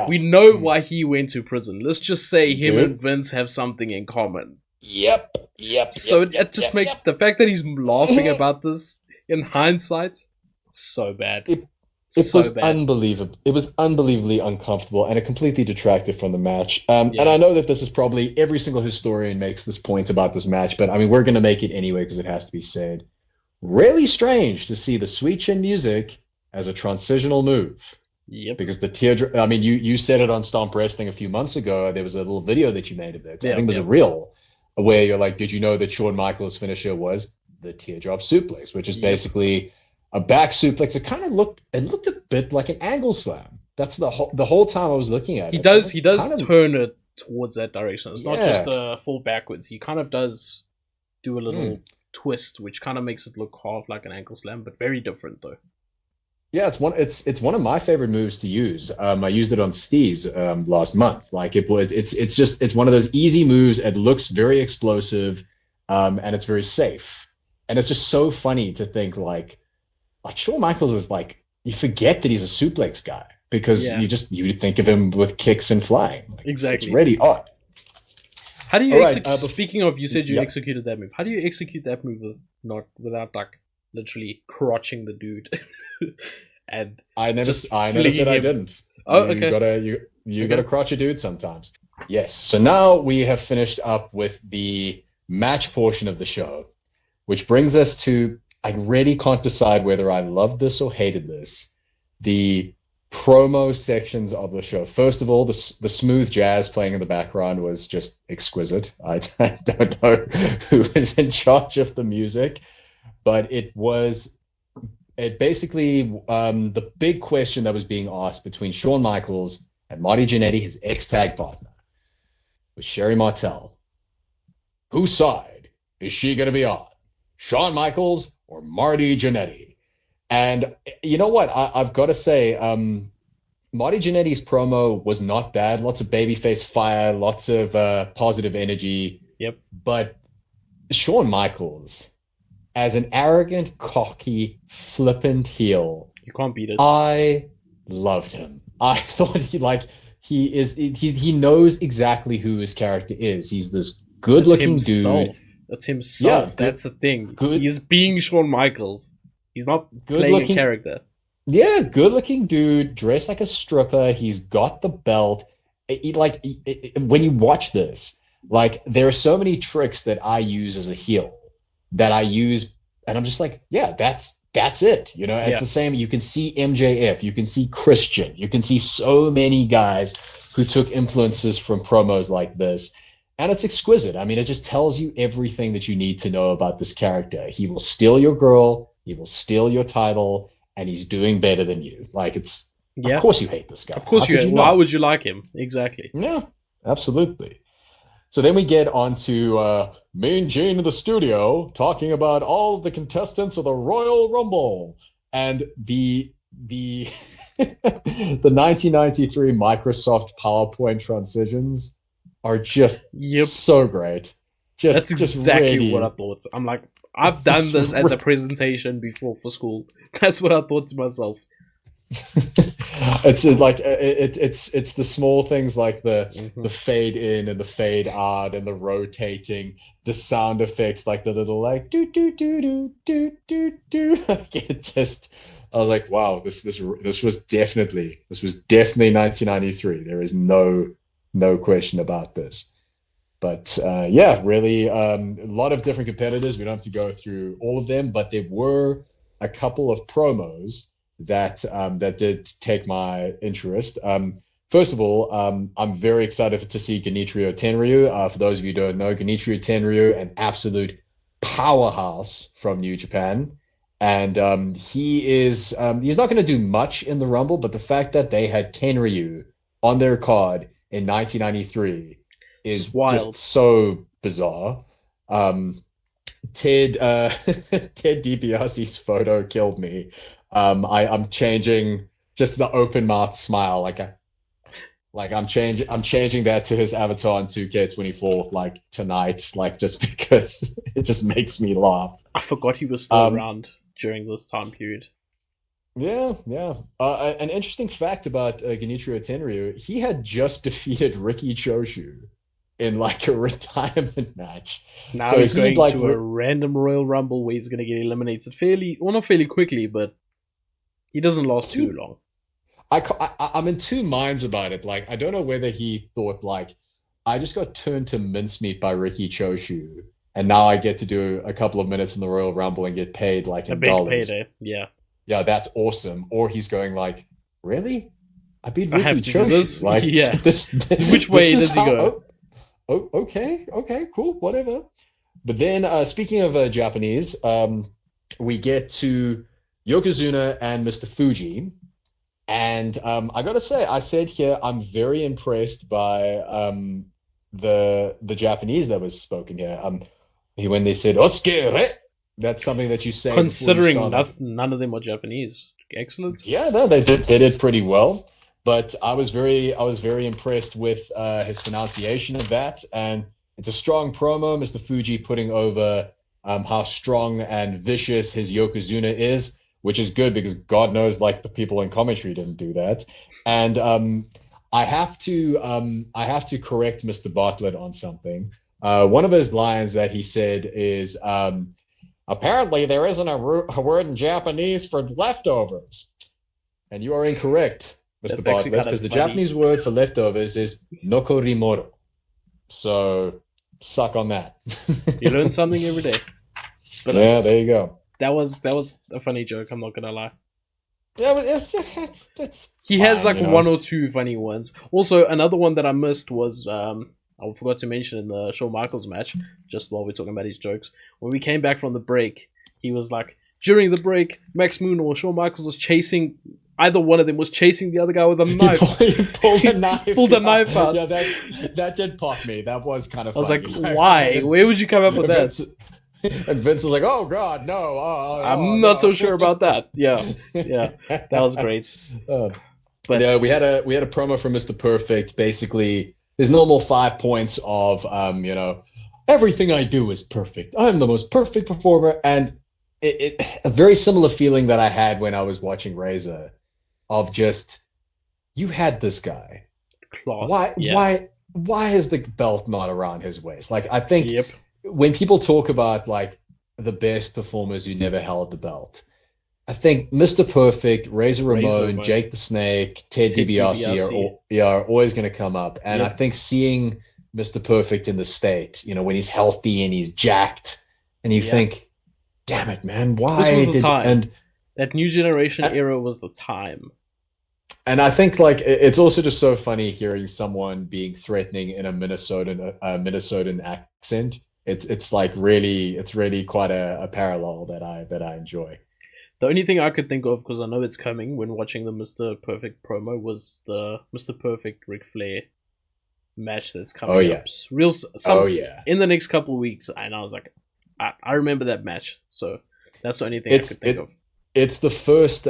We know why he went to prison. Let's just say him and Vince have something in common. So it just makes the fact that he's laughing about this in hindsight so bad. It So was bad. unbelievable. It was unbelievably uncomfortable, and it completely detracted from the match. And I know that this is probably every single historian makes this point about this match, but I mean, we're going to make it anyway because it has to be said. Really strange to see the sweet chin music as a transitional move. Yep. Because the teardrop, I mean, you said it on Stomp Wrestling a few months ago. There was a little video that you made of it. I think it was a reel where you're like, did you know that Shawn Michaels' finisher was the teardrop suplex, which is basically a back suplex. It kind of looked a bit like an angle slam. That's the whole time I was looking at it. He does turn it towards that direction. It's not just a full backwards. He kind of does do a little twist, which kind of makes it look half like an ankle slam, but very different though. Yeah, it's one of my favorite moves to use. I used it on Steez last month. Like it's one of those easy moves. It looks very explosive, and it's very safe. And it's just so funny to think like Shawn Michaels is like, you forget that he's a suplex guy because you think of him with kicks and flying. Like, exactly. It's really odd. How do you execute? Speaking of, you said you executed that move. How do you execute that move without like literally crotching the dude? And I never said I didn't. Oh, okay. You gotta crotch a dude sometimes. Yes. So now we have finished up with the match portion of the show, which brings us to, I really can't decide whether I loved this or hated this. The promo sections of the show. First of all, the smooth jazz playing in the background was just exquisite. I don't know who was in charge of the music, but it basically the big question that was being asked between Shawn Michaels and Marty Jannetty, his ex-tag partner, was Sherry Martel. Whose side is she going to be on? Shawn Michaels or Marty Jannetty? And you know what? I've got to say, Marty Jannetty's promo was not bad. Lots of babyface fire, lots of positive energy. Yep. But Shawn Michaels, as an arrogant, cocky, flippant heel, you can't beat it. I loved him. I thought he knows exactly who his character is. He's this good-looking dude. That's himself. That's the thing. He's being Shawn Michaels. He's not playing a character. Yeah, good-looking dude, dressed like a stripper. He's got the belt. When you watch this, like, there are so many tricks that I use as a heel that I use, and I'm just like, yeah, that's it. You know, it's the same. You can see MJF, you can see Christian, you can see so many guys who took influences from promos like this. And it's exquisite. I mean, it just tells you everything that you need to know about this character. He will steal your girl, he will steal your title, and he's doing better than you. Like, of course you hate this guy. Of course you hate him. Why would you like him? Exactly. Yeah, absolutely. So then we get on to Mean Gene in the studio talking about all the contestants of the Royal Rumble. And the 1993 Microsoft PowerPoint transitions are just so great. That's exactly what I thought. I'm like, I've done this as a presentation before for school. That's what I thought to myself. It's like it's the small things like the fade in and the fade out and the rotating, the sound effects, like the little like do do do do do do do. I was like, wow, this was definitely 1993. There is no question about this. But really, a lot of different competitors. We don't have to go through all of them, but there were a couple of promos that did take my interest. First of all, I'm very excited to see Genitrio Tenryu. For those of you who don't know, Genitrio Tenryu, an absolute powerhouse from New Japan. And he's not going to do much in the Rumble, but the fact that they had Tenryu on their card in 1993 is just so bizarre. Ted DiBiase's photo killed me. I'm changing just the open mouth smile, I'm changing that to his avatar in 2K24 like tonight, like just because it just makes me laugh. I forgot he was still around during this time period. Yeah. An interesting fact about Genitrio Tenryu, he had just defeated Riki Choshu in like a retirement match. Now So he's he going like to a random Royal Rumble where he's going to get eliminated fairly, well, not fairly quickly, but he doesn't last too long. I'm in two minds about it. Like, I don't know whether he thought like, I just got turned to mincemeat by Ricky Choshu, and now I get to do a couple of minutes in the Royal Rumble and get paid like A in big dollars. payday, yeah. Yeah, that's awesome. Or he's going like, really? I beat I Ricky have to do Choshu. this? Like, Yeah. this. Which way this is does he how- go? okay, cool, whatever. But then, speaking of Japanese, we get to Yokozuna and Mr. Fuji. And I gotta say, I said here, I'm very impressed by the Japanese that was spoken here. When they said "oskere," that's something that you say before you Considering start. none of them are Japanese. Excellent. Yeah, no, they did pretty well. But I was very impressed with his pronunciation of that, and it's a strong promo. Mr. Fuji putting over how strong and vicious his Yokozuna is, which is good because God knows, like, the people in commentary didn't do that. And I have to correct Mr. Bartlett on something. One of his lines that he said is, apparently there isn't a word in Japanese for leftovers. And you are incorrect, Mr. That's actually Bartlett, kind of because the funny. Japanese word for leftovers is nokorimoro. So suck on that. You learn something every day. But Yeah, there you go. that was a funny joke, I'm not gonna lie. Yeah, but it's He has fine, like you know. one or two funny ones. Also, another one that I missed was I forgot to mention in the Shawn Michaels match, just while we're talking about his jokes. When we came back from the break, he was like, during the break, Max Moon or Shawn Michaels was chasing, either one of them was chasing the other guy with a knife. He pulled a knife. Pulled a knife out. Yeah, that did pop me. That was kind of I was funny. like, why? Where would you come up with that? And Vince was like, "Oh God, no! I'm not so sure about that. Yeah, that was great. But yeah, we had a promo from Mr. Perfect. Basically, his normal 5 points of everything I do is perfect. I'm the most perfect performer, and it a very similar feeling that I had when I was watching Razor, of just, you had this guy. class. Yeah. Why is the belt not around his waist? Like, I think Yep. when people talk about like the best performers who never held the belt, I think Mr. Perfect, Razor Ramon, Jake the Snake, Ted DiBiase are always going to come up. And I think seeing Mr. Perfect in the state, when he's healthy and he's jacked, and you think, damn it, man, why? This was the time. And that new generation era was the time. And I think like it's also just so funny hearing someone being threatening in a Minnesotan accent. It's really quite a parallel that I enjoy. The only thing I could think of, because I know it's coming when watching the Mr. Perfect promo, was the Mr. Perfect Ric Flair match that's coming up. In the next couple of weeks, and I was like, I remember that match, so that's the only thing I could think of. It's the first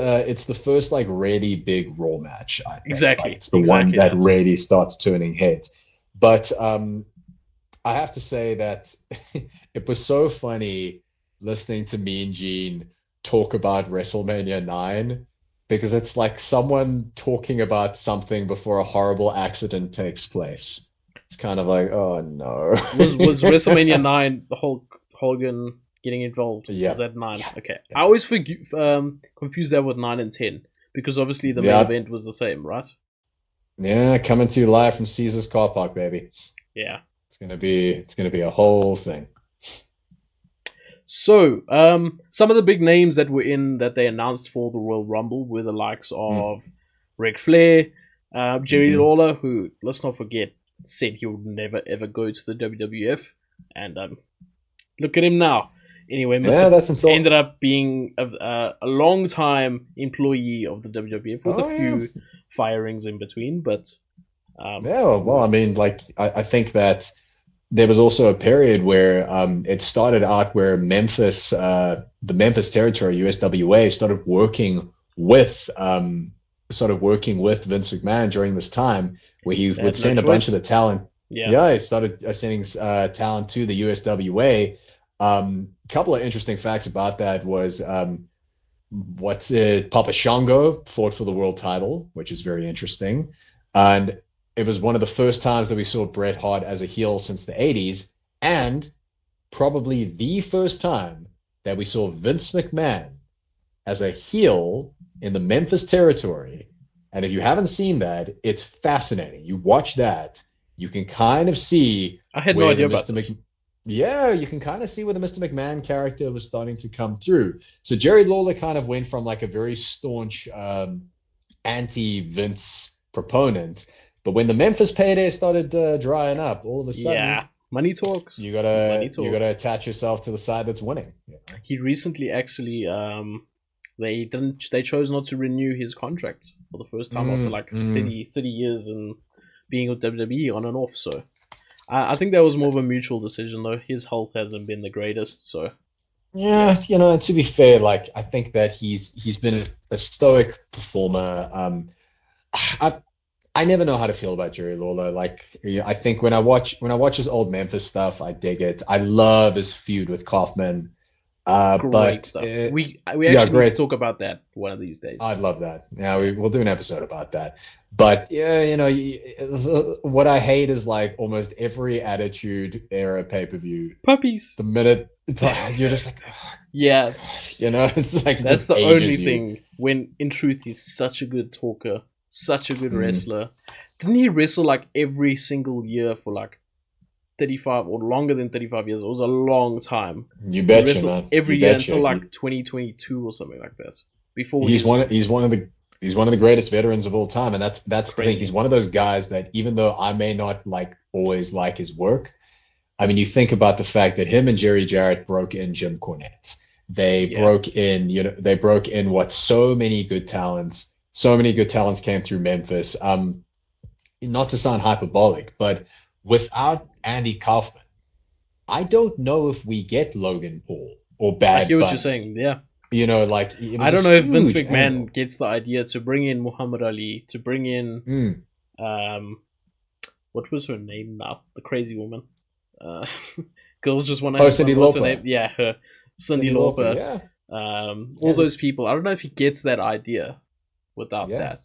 like really big Raw match. I think. Exactly. Like, it's the one that really starts turning heads. But I have to say that it was so funny listening to Mean Gene talk about WrestleMania 9, because it's like someone talking about something before a horrible accident takes place. It's kind of like, oh no. was WrestleMania 9 the Hulk Hogan getting involved? Yeah. Was that 9? Yeah. Okay. I always confuse that with 9 and 10, because obviously the main event was the same, right? Yeah, coming to you live from Caesar's car park, baby. Yeah. It's gonna be a whole thing. So, some of the big names that were in that they announced for the Royal Rumble were the likes of Ric Flair, Jerry Lawler, who, let's not forget, said he would never ever go to the WWF, and look at him now. Anyway, Mr. ended up being a long-time employee of the WWF with a few firings in between, but well, I mean, like, I think that there was also a period where it started out where Memphis, the Memphis territory, USWA, started working with Vince McMahon during this time, where he would send a bunch of the talent. Yeah, he started sending talent to the USWA. Couple of interesting facts about that was Papa Shango fought for the world title, which is very interesting. And it was one of the first times that we saw Bret Hart as a heel since the 80s, and probably the first time that we saw Vince McMahon as a heel in the Memphis territory. And if you haven't seen that, it's fascinating. You watch that, you can kind of see I had no idea about Mr. this. Yeah, you can kind of see where the Mr. McMahon character was starting to come through. So Jerry Lawler kind of went from like a very staunch anti-Vince proponent, but when the Memphis payday started drying up, all of a sudden, Yeah, money talks. you Money gotta you gotta talks. attach yourself to the side that's winning. He recently actually they chose not to renew his contract for the first time after like 30 years and being with WWE on and off. So I think that was more of a mutual decision, though. His health hasn't been the greatest, so Yeah, to be fair, like I think that he's been a stoic performer. I I never know how to feel about Jerry Lawler. Like, I think when I watch his old Memphis stuff, I dig it. I love his feud with Kaufman. great But stuff. We yeah, actually need to great. talk about that one of these days. I'd love that. Yeah, we'll do an episode about that. But yeah, what I hate is like almost every Attitude Era pay-per-view. Puppies. The minute you're just like, oh, Yeah, God, it's like it that's just the only ages you. thing. When in truth he's such a good talker, such a good Mm. wrestler. Didn't he wrestle like every single year for like 35 or longer than 35 years? It was a long time. You He betcha, wrestled man. every You year betcha. until like 2022 or something like that. Before He's his he's one of the greatest veterans of all time, and that's the thing. crazy. He's one of those guys that even though I may not like always like his work, I mean, you think about the fact that him and Jerry Jarrett broke in Jim Cornette. They Yeah. broke in what so many good talents came through Memphis. Not to sound hyperbolic, but without Andy Kaufman, I don't know if we get Logan Paul or I Bad hear what you're Bunny. saying. Yeah. Like it was I a don't know if Vince huge angle. McMahon gets the idea to bring in Muhammad Ali, to bring in Mm. what was her name now? The crazy woman. Uh, girls just want to Oh, have Cyndi fun. What's her Lauper. name? Yeah, her. Cindy Cyndi Lauper, Lauper. yeah. All Yes, those people. I don't know if he gets that idea without yeah.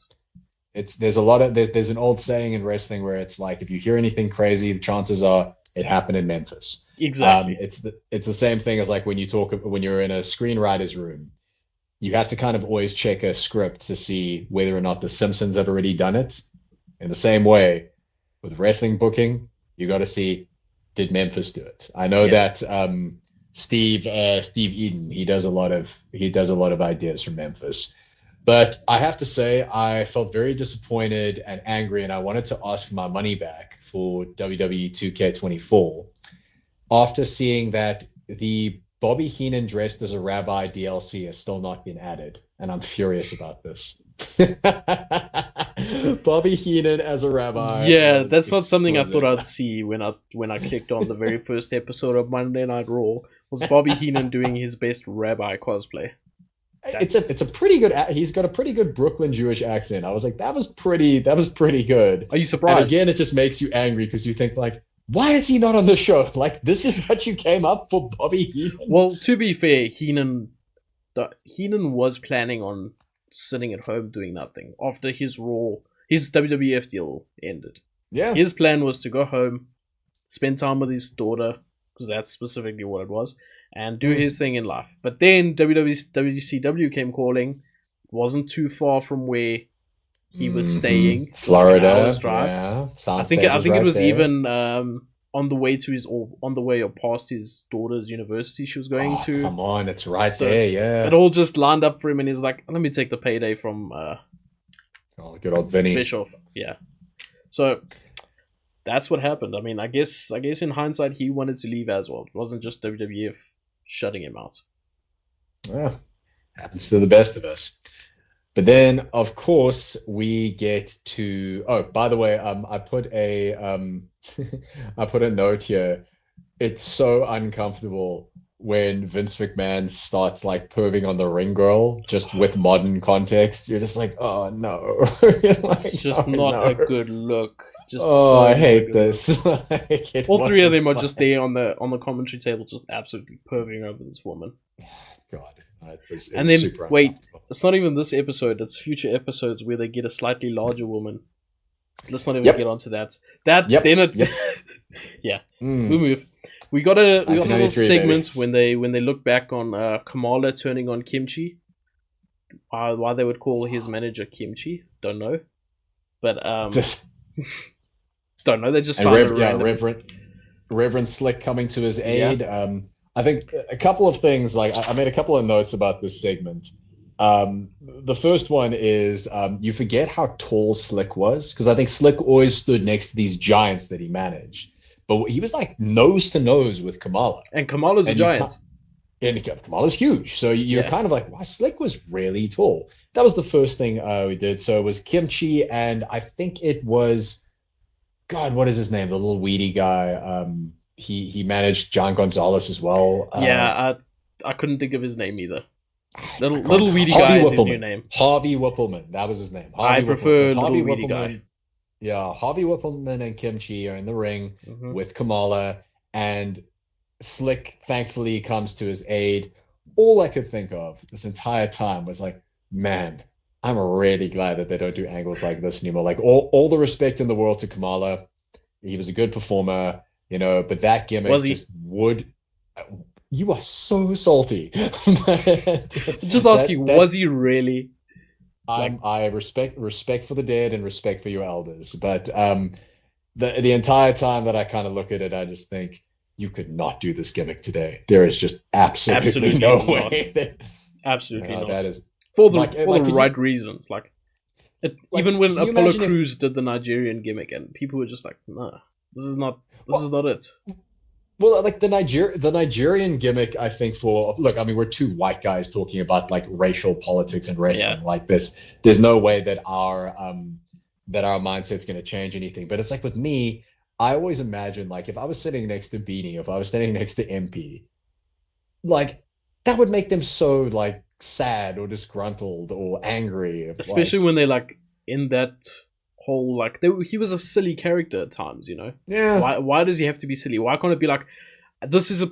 that. There's an old saying in wrestling where it's like if you hear anything crazy, the chances are it happened in Memphis. Exactly. It's the same thing as like when you're in a screenwriter's room, you have to kind of always check a script to see whether or not the Simpsons have already done it. In the same way, with wrestling booking, you got to see, did Memphis do it? I know Yeah. that Steve Eden, he does a lot of ideas from Memphis. But I have to say, I felt very disappointed and angry, and I wanted to ask for my money back for WWE 2K24 after seeing that the Bobby Heenan dressed as a rabbi DLC has still not been added, and I'm furious about this. Bobby Heenan as a rabbi Yeah, was that's not something I thought exquisite. I'd see when I clicked on the very first episode of Monday Night Raw. Was Bobby Heenan doing his best rabbi cosplay? It's a pretty good. He's got a pretty good Brooklyn Jewish accent. I was like, that was pretty good. Are you And surprised? again, it just makes you angry because you think like, why is he not on the show? Like, this is what you came up for, Bobby Heenan. Well, to be fair, Heenan was planning on sitting at home doing nothing after his WWF deal ended. Yeah. His plan was to go home, spend time with his daughter, because that's specifically what it was, and do his thing in life. But then WCW came calling. It wasn't too far from where he was staying. It was like an hour's Florida. drive. Yeah. I think it was even on the way or past his daughter's university she was going Oh, to. come on, it's right So there. Yeah. it all just lined up for him, and he's like, "Let me take the payday from Oh, good old Vinny. Bischoff." Yeah. So that's what happened. I mean, I guess in hindsight, he wanted to leave as well. It wasn't just WWF shutting him out. Well, happens to the best of us. But then, of course, we get to. Oh, by the way, I put a I put a note here. It's so uncomfortable when Vince McMahon starts like perving on the ring girl, just with modern context. You're just like, oh no. You're like, It's just oh, not a no. good look. Just Oh, so I not a hate good look. this. Like, it All three of wasn't them are fun. just there on the commentary table, just absolutely perving over this woman. God, it was And then super wait, uncomfortable. it's not even this episode. It's future episodes where they get a slightly larger woman let's not even Yep. get onto that. Yep. Then it, Yep. yeah, Mm. we move. We got a little 1993, segment when they look back on Kamala turning on Kimchi. Why they would call his manager Kimchi, don't know. But Just don't know. They just and found it random. Reverend Slick coming to his aid. I think a couple of things. Like I made a couple of notes about this segment. The first one is you forget how tall Slick was, because I think Slick always stood next to these giants that he managed, but he was like nose to nose with Kamala. And Kamala's a giant. And Kamala's huge, so you're kind of like, wow, Slick was really tall. That was the first thing we did. So it was Kimchi, and I think it was, God, what is his name? The little weedy guy. He managed John Gonzalez as well. I couldn't think of his name either. Little weedy guy is his new name. Harvey Whippleman. That was his name. I prefer little weedy guy. Yeah, Harvey Whippleman and Kimchi are in the ring with Kamala, and Slick thankfully comes to his aid. All I could think of this entire time was like, man, I'm really glad that they don't do angles like this anymore. Like all the respect in the world to Kamala. He was a good performer, but that gimmick just would. You are so salty. Just asking, was he really? I respect for the dead and respect for your elders, but the entire time that I kind of look at it, I just think, you could not do this gimmick today. There is just absolutely no way. Absolutely not. That is for the right reasons. Even when Apollo Crews did the Nigerian gimmick, and people were just like, "Nah, this is not it." Well, like the Nigerian gimmick, I think we're two white guys talking about like racial politics and wrestling like this. There's no way that our mindset's going to change anything. But it's like with me, I always imagine, like, if I was sitting next to Beanie, if I was standing next to MP, like, that would make them so, like, sad or disgruntled or angry. Especially when they're, like, in that whole, like, he was a silly character at times, Yeah. Why does he have to be silly? Why can't it be, like, this is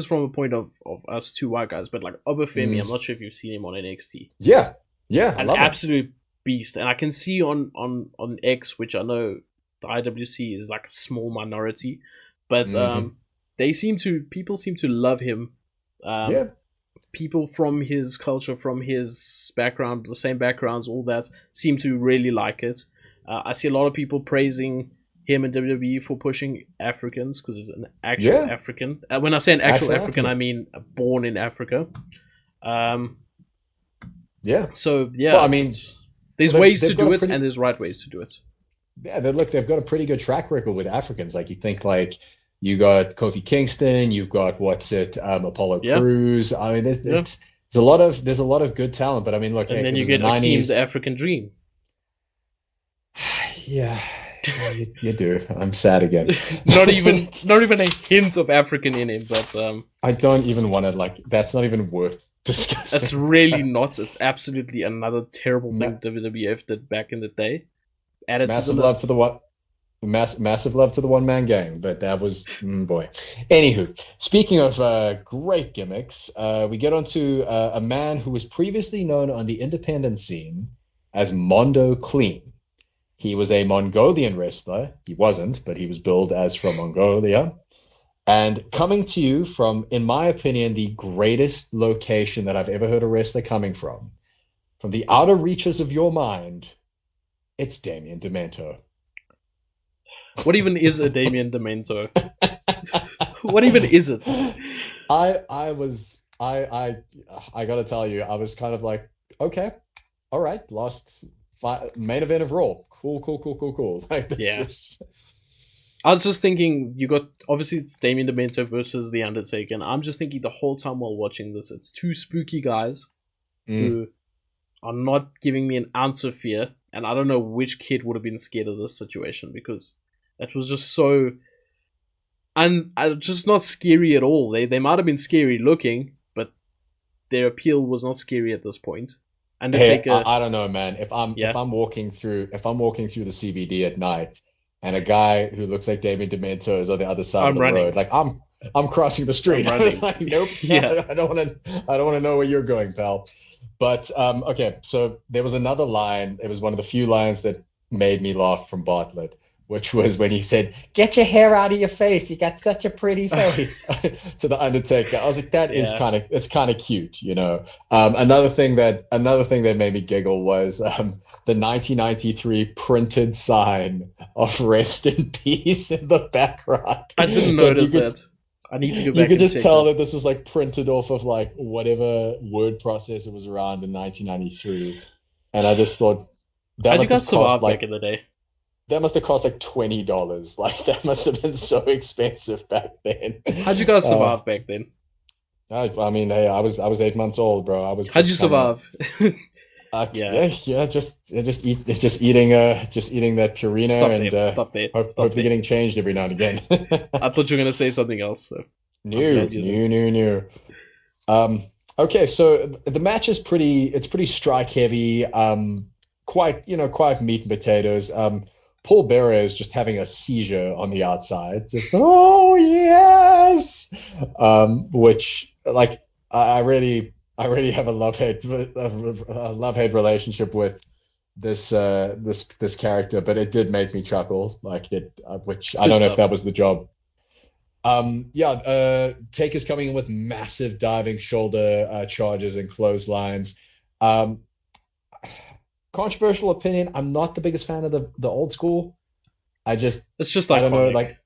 from a point of us two white guys, but, like, Obafemi, I'm not sure if you've seen him on NXT. Yeah. An absolute beast. And I can see on X, which I know the IWC is like a small minority, but people seem to love him. People from his culture, from his background, the same backgrounds, all that, seem to really like it. I see a lot of people praising him in WWE for pushing Africans, because he's an actual African. When I say an actual African, I mean born in Africa. So well, I mean, there's ways to do it, and there's right ways to do it. Yeah, they've got a pretty good track record with Africans. Like, you think, like, you got Kofi Kingston, you've got Apollo Crews. I mean, there's a lot of good talent. But I mean, look, and then you get Akeem, the African Dream. Yeah, you do. I'm sad again. not even a hint of African in him. But I don't even want to, like. That's not even worth discussing. It's really not. It's absolutely another terrible thing WWF did back in the day. Massive love to the one-man gang, but that was boy. Anywho, speaking of great gimmicks, we get onto a man who was previously known on the independent scene as Mondo Clean. He was a Mongolian wrestler. He wasn't, but he was billed as from Mongolia. And coming to you from, in my opinion, the greatest location that I've ever heard a wrestler coming from the outer reaches of your mind, it's Damien Demento. What even is a Damien Demento? What even is it? I gotta tell you, I was kind of like, okay, all right, main event of Raw. Cool. Like, this I was just thinking, you got, obviously it's Damien Demento versus The Undertaker, and I'm just thinking the whole time while watching this, it's two spooky guys who are not giving me an ounce of fear, and I don't know which kid would have been scared of this situation, because that was just so, and just not scary at all. They might have been scary looking, but their appeal was not scary at this point. Undertaker, I don't know, man. If I'm walking through the CBD at night, and a guy who looks like Damien Demento is on the other side of the road, like I'm crossing the street. I'm like, nope, I don't want to know where you're going, pal. But okay, so there was another line. It was one of the few lines that made me laugh from Bartlett, which was when he said, "Get your hair out of your face. You got such a pretty face," to the Undertaker. I was like, that is Yeah. it's kind of cute, you know. Another thing that made me giggle was the 1993 printed sign of "Rest in Peace" in the background. I didn't That notice that. I need to go you back could and just check tell that. that this was like printed off of like whatever word processor was around in 1993, and I just thought that How'd you must have guys cost survive back like in the day? $20. Like that must have been so expensive back then. How'd you guys Uh, survive back then? I mean, hey, I was 8 months old, bro. I was How'd you just kind of survive? Yeah. yeah, just eating that Purina Stop there. and Stop there. Stop hopefully there. getting changed every now and again. I thought you were gonna say something else, so I'm New, glad you new, didn't. new, new. Um, okay, so the match is pretty strike heavy. Quite meat and potatoes. Paul Bearer is just having a seizure on the outside. Just oh yes, which like I really have a love hate relationship with this character, but it did make me chuckle. Like it, which It's I good don't know if stuff. that was the job. Yeah, Taker's coming in with massive diving shoulder charges and clotheslines. Um, Controversial opinion, I'm not the biggest fan of the old school. I just, It's just I don't know, iconic. like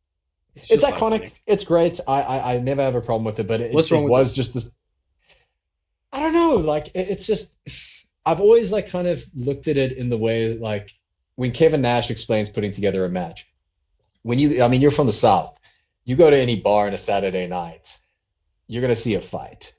It's it's just iconic, iconic. it's great. I never have a problem with it, but it What's wrong it with was this? just this. I don't know, like it's just I've always like kind of looked at it in the way like when Kevin Nash explains putting together a match. I mean, you're from the South. You go to any bar on a Saturday night, you're gonna see a fight.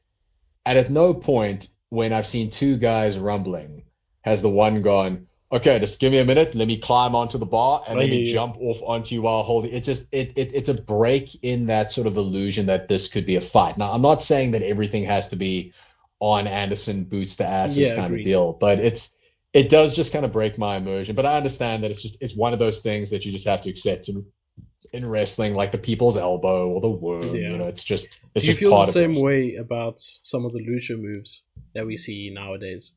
And at no point when I've seen two guys rumbling has the one gone, okay, just give me a minute, let me climb onto the bar and I let me hear you. jump off onto you while holding it. Just it's a break in that sort of illusion that this could be a fight. Now, I'm not saying that everything has to be on Anderson boots to asses Yeah, kind of agreed. deal, but it does just kind of break my immersion. But I understand that it's one of those things that you just have to accept in wrestling, like the people's elbow or the worm. Yeah. It's Do you just feel the part of same wrestling. way about some of the lucha moves that we see nowadays?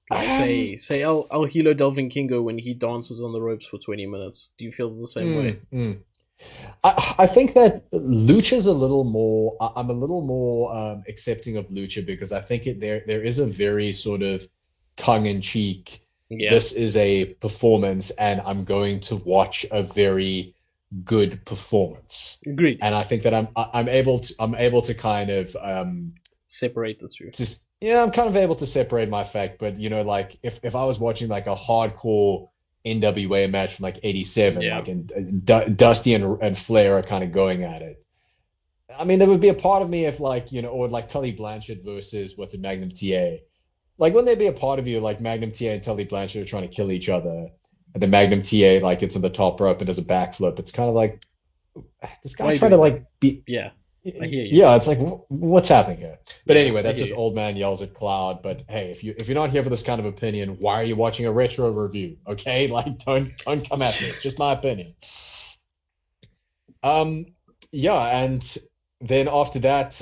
Like Um, say El Hilo Del Kingo when he dances on the ropes for 20 minutes. Do you feel the same way? mm, mm. I think that Lucha's a little more. I'm a little more accepting of Lucha because I think there is a very sort of tongue in cheek. Yeah, This is a performance, and I'm going to watch a very good performance. agreed. And I think that I'm able to kind of Separate the two. just yeah, I'm kind of able to separate my fact. But like if I was watching like a hardcore NWA match from like '87, Yeah. like and Dusty and Flair are kind of going at it. I mean, there would be a part of me if like or like Tully Blanchard versus what's it, Magnum TA. Like, wouldn't there be a part of you like Magnum TA and Tully Blanchard are trying to kill each other, and the Magnum TA like gets on the top rope and does a backflip? It's kind of like this Why guy are you trying to doing that? like be Yeah, I hear you. yeah, it's like what's happening here? But Yeah, anyway, I that's hear just you. old man yells at cloud. But hey, if you're not here for this kind of opinion, why are you watching a retro review? Okay, like don't come at me. It's just my opinion. Um, yeah, and then after that,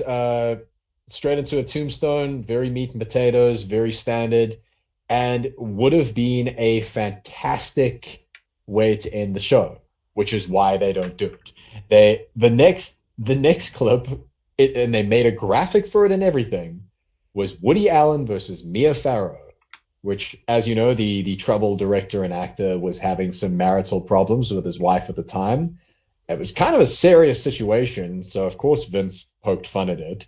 straight into a tombstone, very meat and potatoes, very standard, and would have been a fantastic way to end the show, which is why they don't do it. The next clip, and they made a graphic for it and everything, was Woody Allen versus Mia Farrow, which, as you know, the troubled director and actor was having some marital problems with his wife at the time. It was kind of a serious situation, so of course Vince poked fun at it.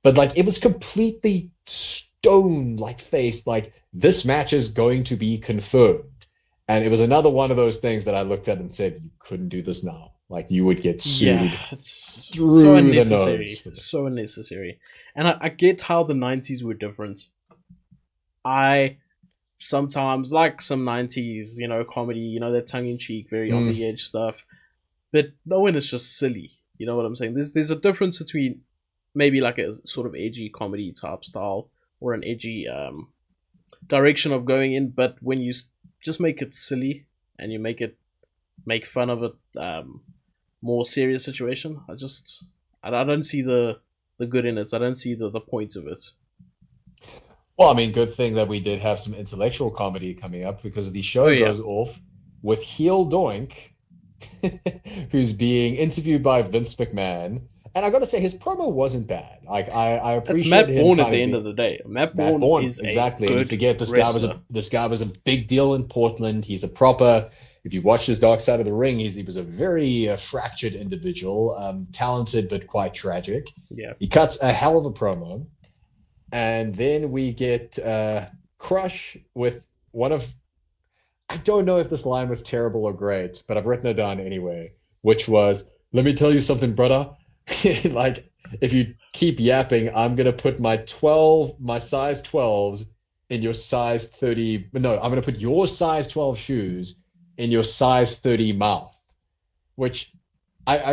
But like it was completely stone like faced, like this match is going to be confirmed. And it was another one of those things that I looked at and said, you couldn't do this now. Like you would get Yeah, sued it's so through the nose unnecessary. for this. So unnecessary. And I get how the 90s were different. I sometimes like some 90s, comedy, that tongue in cheek, very on Mm, the edge stuff. But no one is just silly. You know what I'm saying? There's a difference between maybe like a sort of edgy comedy type style or an edgy direction of going in, but when you just make it silly and you make fun of it, more serious situation, I don't see the good in it. I don't see the point of it. Well, I mean, good thing that we did have some intellectual comedy coming up because the Oh show yeah, goes off with Heel Doink, who's being interviewed by Vince McMahon. And I got to say, his promo wasn't bad. Like, I that's appreciate Matt him Bourne at kind the of end being of the day. Matt Matt Bourne Bourne, is a exactly. And you good forget wrestler. this guy was a big deal in Portland. He's a proper. If you watch his Dark Side of the Ring, he was a very fractured individual, talented but quite tragic. Yeah, He cuts a hell of a promo, and then we get Crush with one of. I don't know if this line was terrible or great, but I've written it down anyway, which was, "Let me tell you something, brother. Like, if you keep yapping, I'm gonna put my size 12s in your size 30. No, I'm gonna put your size 12 shoes in your size 30 mouth." Which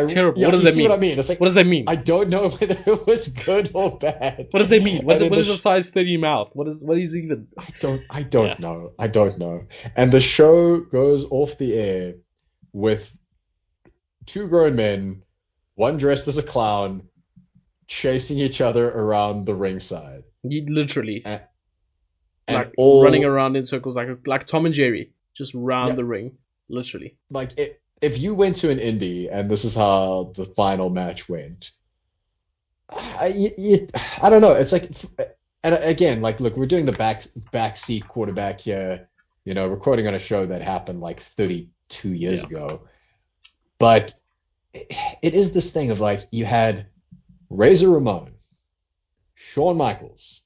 terrible. yeah, What does you that see what I mean? mean? It's like What does that mean? I don't know whether it was good or bad. What does that mean? And then What is a size 30 mouth? What is even? I Yeah, don't know. I don't know. And the show goes off the air with two grown men, one dressed as a clown, chasing each other around the ringside. you literally And, and like running all, around in circles like Tom and Jerry, just round yeah, the ring, literally. like if you went to an indie and this is how the final match went, I don't know. It's like, and again, like, look, we're doing the backseat quarterback here, recording on a show that happened like 32 years Yeah, ago. But it is this thing of like, you had Razor Ramon, Shawn Michaels,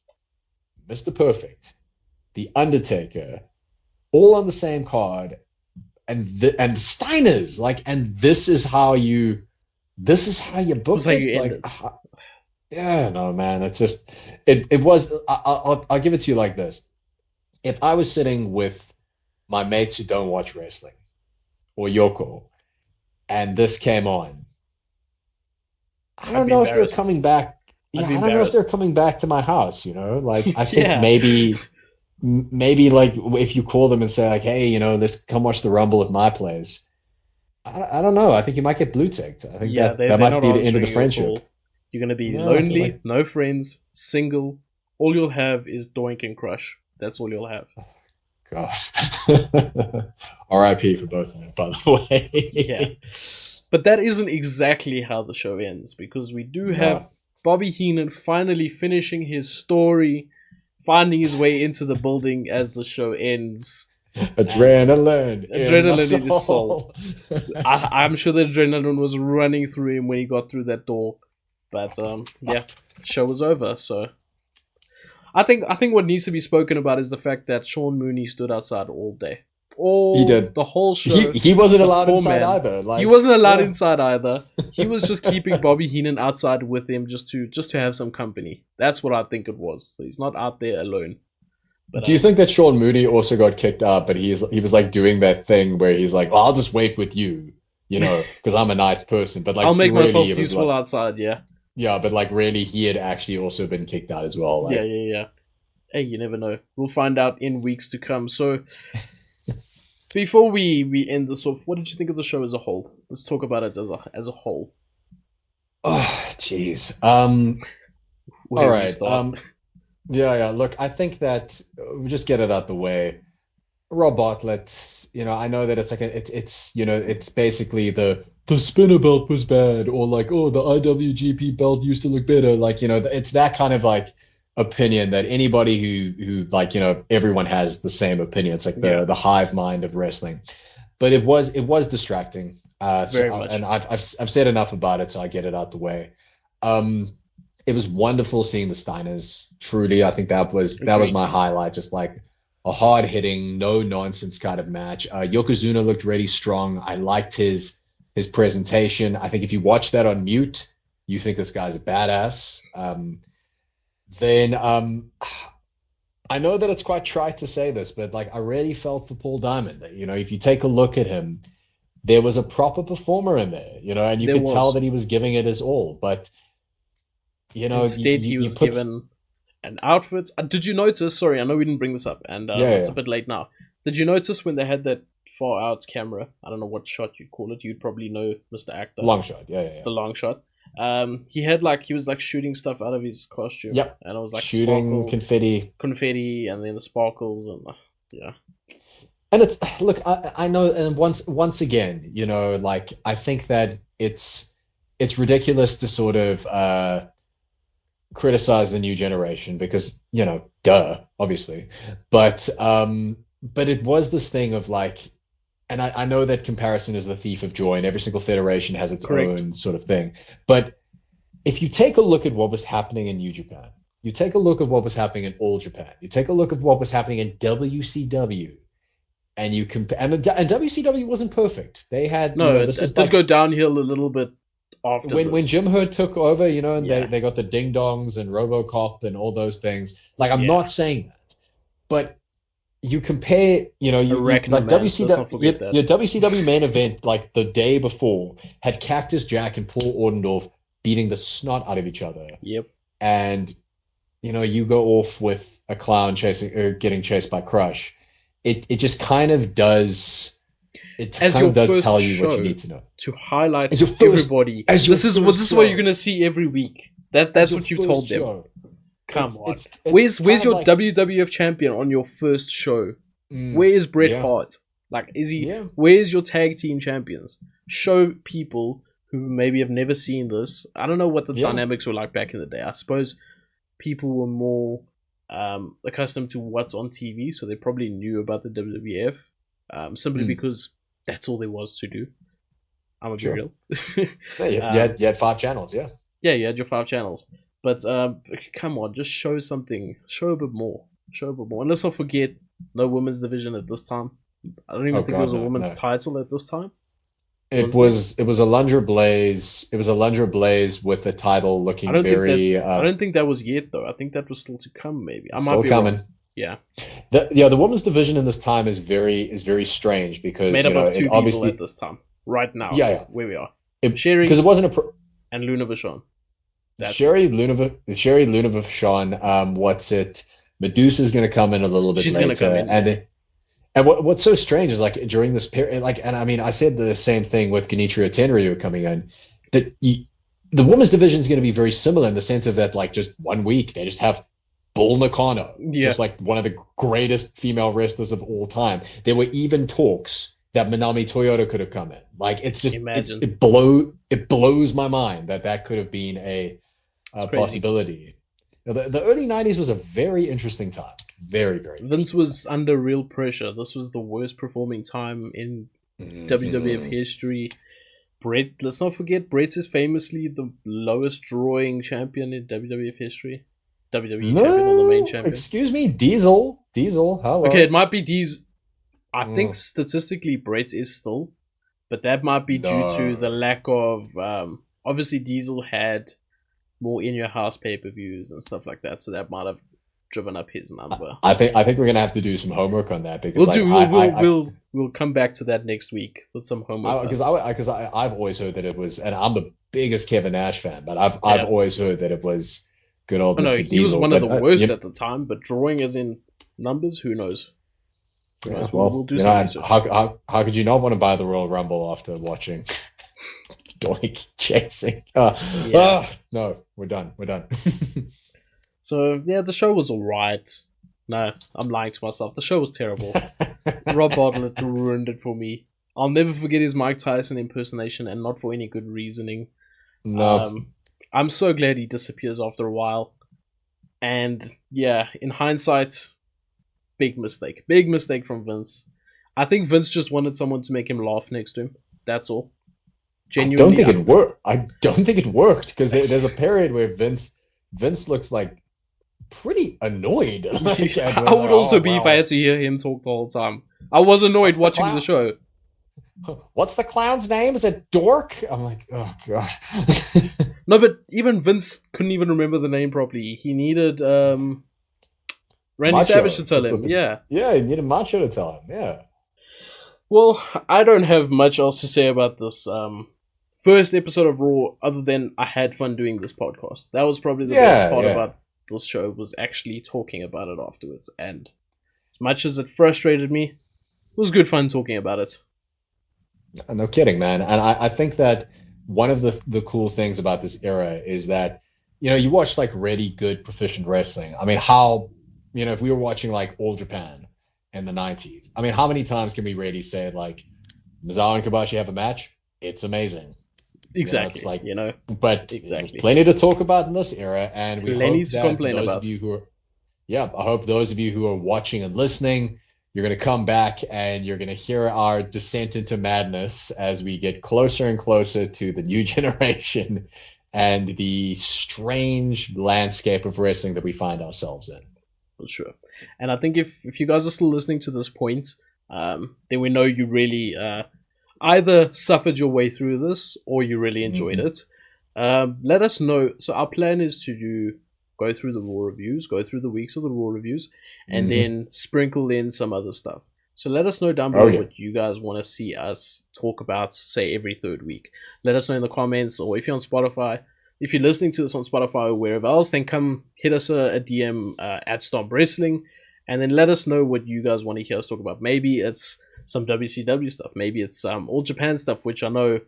Mr. Perfect, The Undertaker, all on the same card, and the Steiners, like, and this is how you that's booked how it, you end like, this. yeah, no, man, it's just it was. I'll give it to you like this: if I was sitting with my mates who don't watch wrestling or Yoko, and this came on, I I'd don't be know if they're embarrassed. coming back. I'd Yeah, be I don't know if they're embarrassed. coming back to my house. Like, I think Yeah, maybe like if you call them and say like, hey, let's come watch the Rumble at my place. I don't know. I think you might get blue ticked. I think yeah, that they're might not be the end of the answering your friendship. call. You're gonna be Yeah, I feel lonely, like, no friends, single. All you'll have is Doink and Crush. That's all you'll have. gosh. R.I.P. for both of them, by the Yeah. way. But that isn't exactly how the show ends, because we do have No. Bobby Heenan finally finishing his story, finding his way into the building as the show ends, and Adrenaline in my adrenaline in his soul. soul. I'm sure the adrenaline was running through him when he got through that door. But yeah, show was over. So I think what needs to be spoken about is the fact that Sean Mooney stood outside all day, He all did. the whole He show. he wasn't The allowed poor inside man, either. he Like, wasn't allowed yeah. inside either. He was just keeping Bobby Heenan outside with him just to have some company. That's what I think it was. So he's not out there alone. But Do you think that Sean Mooney also got kicked out, but he was like doing that thing where he's like, well, I'll just wait with you, because I'm a nice person. But I'll like make really, myself it was useful like, outside. Yeah, yeah, but like really, he had actually also been kicked out as well. yeah, Like, yeah, yeah. Hey, you never know. We'll find out in weeks to come. So before we end this off, what did you think of the show as a whole? Let's talk about it as a whole. oh, jeez. All Where do you right. start? Yeah, yeah. Look, I think that we just get it out the way. Rob Bartlett, I know that it's like it's basically the spinner belt was bad, or like, oh, the IWGP belt used to look better. Like, it's that kind of like opinion that anybody who like, everyone has the same opinion. It's like Yeah, the hive mind of wrestling. But it was distracting. very And much. I've said enough about it, so I get it out the way. Um, it was wonderful seeing the Steiners. Truly, I think that was Agreed. my highlight. Just like a hard hitting, no nonsense kind of match. Yokozuna looked really strong. I liked his presentation. I think if you watch that on mute, you think this guy's a badass. Then I know that it's quite trite to say this, but like I really felt for Paul Diamond. If you take a look at him, there was a proper performer in there, and you There could tell was. that he was giving it his all. But you, Instead, you, he you was put given an outfit. Did you notice? Sorry, I know we didn't bring this up, and yeah, it's a yeah, bit late now. Did you notice when they had that far out camera? I don't know what shot you'd call it. You'd probably know, Mr. Actor, long shot, yeah, yeah, yeah. the long shot. He had like he was like shooting stuff out of his costume. Yep. And it was like Shooting confetti, and then the sparkles, and yeah. And it's look, I know, and once again, you know, like I think that it's ridiculous to sort of criticize the new generation because, you know, duh, obviously. But it was this thing of like, and I know that comparison is the thief of joy, and every single federation has its Correct. own sort of thing. But if you take a look at what was happening in New Japan, you take a look at what was happening in All Japan, you take a look at what was happening in WCW, and you compare, and WCW wasn't perfect. They had, No, you know, it this is did like go downhill a little bit after when this. Jim Herd took over, you know, and Yeah. they got the Ding Dongs and RoboCop and all those things. Like, I'm Yeah. not saying that, but you compare, you know, you like Man, let's not WCW, forget that. your WCW main event, like the day before, had Cactus Jack and Paul Orndorff beating the snot out of each other. Yep. And, you know, you go off with a clown chasing or getting chased by Crush. It just kind of does. It As kind of your does first tell you what show, you need to know. To highlight As your first- everybody. as your This is first what show. you're gonna see every week. That's As your what you first told them. show. Come on. It's Where's kind your of like- WWF champion on your first show? Where is Bret yeah. Hart? Like, is he? Yeah. Where's your tag team champions? Show people who maybe have never seen this. I don't know what the Yeah. dynamics were like back in the day. I suppose people were more accustomed to what's on TV, so they probably knew about the WWF simply because that's all there was to do. I'm gonna be Sure. real. Yeah, you had 5 channels, yeah. Yeah, you had your 5 channels. But come on, just show something. Show a bit more. Show a bit more. And let's not forget, no women's division at this time. I don't even think there was a women's title at this time. It was a Lunger Blaze. It was a Lunger Blaze with the title looking very. I don't think that was yet though. I think that was still to come. Maybe I might still be coming. wrong. Yeah. The women's division in this time is very strange because It's made up of 2 people obviously at this time. Right now. Yeah. Where we are. Sherry, because it wasn't a. And Luna Vachon. Sherry Luna Vachon. What's it? Medusa's going to come in a little bit She's later, going to come in. And what's so strange is like during this period, like, and I mean, I said the same thing with Genichiro Tenryu coming in, that the women's division is going to be very similar in the sense of that, like, just 1 week they just have Bull Nakano, just like one of the greatest female wrestlers of all time. There were even talks that Manami Toyota could have come in. Like, it's just it blows my mind that could have been a possibility. The early 90s was a very interesting time. Very, very. Vince was under real pressure. This was the worst performing time in WWF history. Bret, let's not forget, Bret is famously the lowest drawing champion in WWF history. WWE champion or the main champion. Excuse me, Diesel. Hello. Okay, it might be Diesel. I think statistically Bret is still, but that might be due to the lack of. Obviously, Diesel had more in your house pay-per-views and stuff like that, so that might have driven up his number. I think we're gonna have to do some homework on that because we'll come back to that next week with some homework. Because I've always heard that it was, and I'm the biggest Kevin Nash fan, but I've always heard that it was good old Mr. Diesel. He was one of the worst at the time, but drawing as in numbers, who knows? Yeah, we'll do some research. How could you not want to buy the Royal Rumble after watching Doink chasing? No, we're done. So, yeah, the show was alright. No, I'm lying to myself. The show was terrible. Rob Bartlett ruined it for me. I'll never forget his Mike Tyson impersonation, and not for any good reasoning. No. I'm so glad he disappears after a while. And, yeah, in hindsight, big mistake. Big mistake from Vince. I think Vince just wanted someone to make him laugh next to him. That's all. Genuinely, I don't think it worked because there's a period where Vince looks like pretty annoyed. Like, I would also be if I had to hear him talk the whole time. I was annoyed watching the show. What's the clown's name? Is it Dork? I'm like, oh god. No, but even Vince couldn't even remember the name properly. He needed Randy Macho Savage to tell him. Yeah, he needed Macho to tell him. Yeah. Well, I don't have much else to say about this first episode of Raw, other than I had fun doing this podcast. That was probably the best part about this show, was actually talking about it afterwards. And as much as it frustrated me, it was good fun talking about it. No kidding, man. And I think that one of the cool things about this era is that, you watch like really good proficient wrestling. I mean, how, if we were watching like All Japan in the 90s, I mean, how many times can we really say like Mizawa and Kobashi have a match? It's amazing. Exactly. It's like, you know, but exactly. plenty to talk about in this era, and we Plenty hope to that complain those about. of you who are, yeah, I hope those of you who are watching and listening, you're going to come back and you're going to hear our descent into madness as we get closer and closer to the new generation and the strange landscape of wrestling that we find ourselves in. For sure. And I think if you guys are still listening to this point, then we know you really either suffered your way through this or you really enjoyed it. Let us know. So our plan is to go through the Raw reviews, go through the weeks of the Raw reviews, and then sprinkle in some other stuff. So let us know down below what you guys want to see us talk about, say, every third week. Let us know in the comments, or if you're on Spotify, if you're listening to this on Spotify or wherever else, then come hit us a DM at Stomp Wrestling, and then let us know what you guys want to hear us talk about. Maybe it's some WCW stuff. Maybe it's All Japan stuff, which I know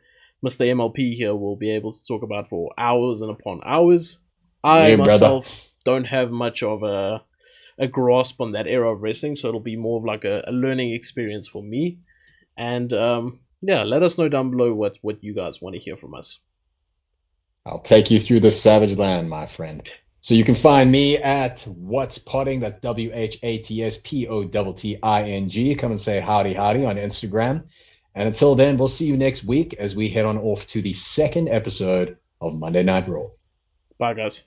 Mr. MLP here will be able to talk about for hours and upon hours. I myself don't have much of a grasp on that era of wrestling, so it'll be more of like a learning experience for me. And let us know down below what you guys want to hear from us. I'll take you through the savage land, my friend. So you can find me at What's Potting. That's WHATSPOTTING. Come and say howdy on Instagram. And until then, we'll see you next week as we head on off to the second episode of Monday Night Raw. Bye, guys.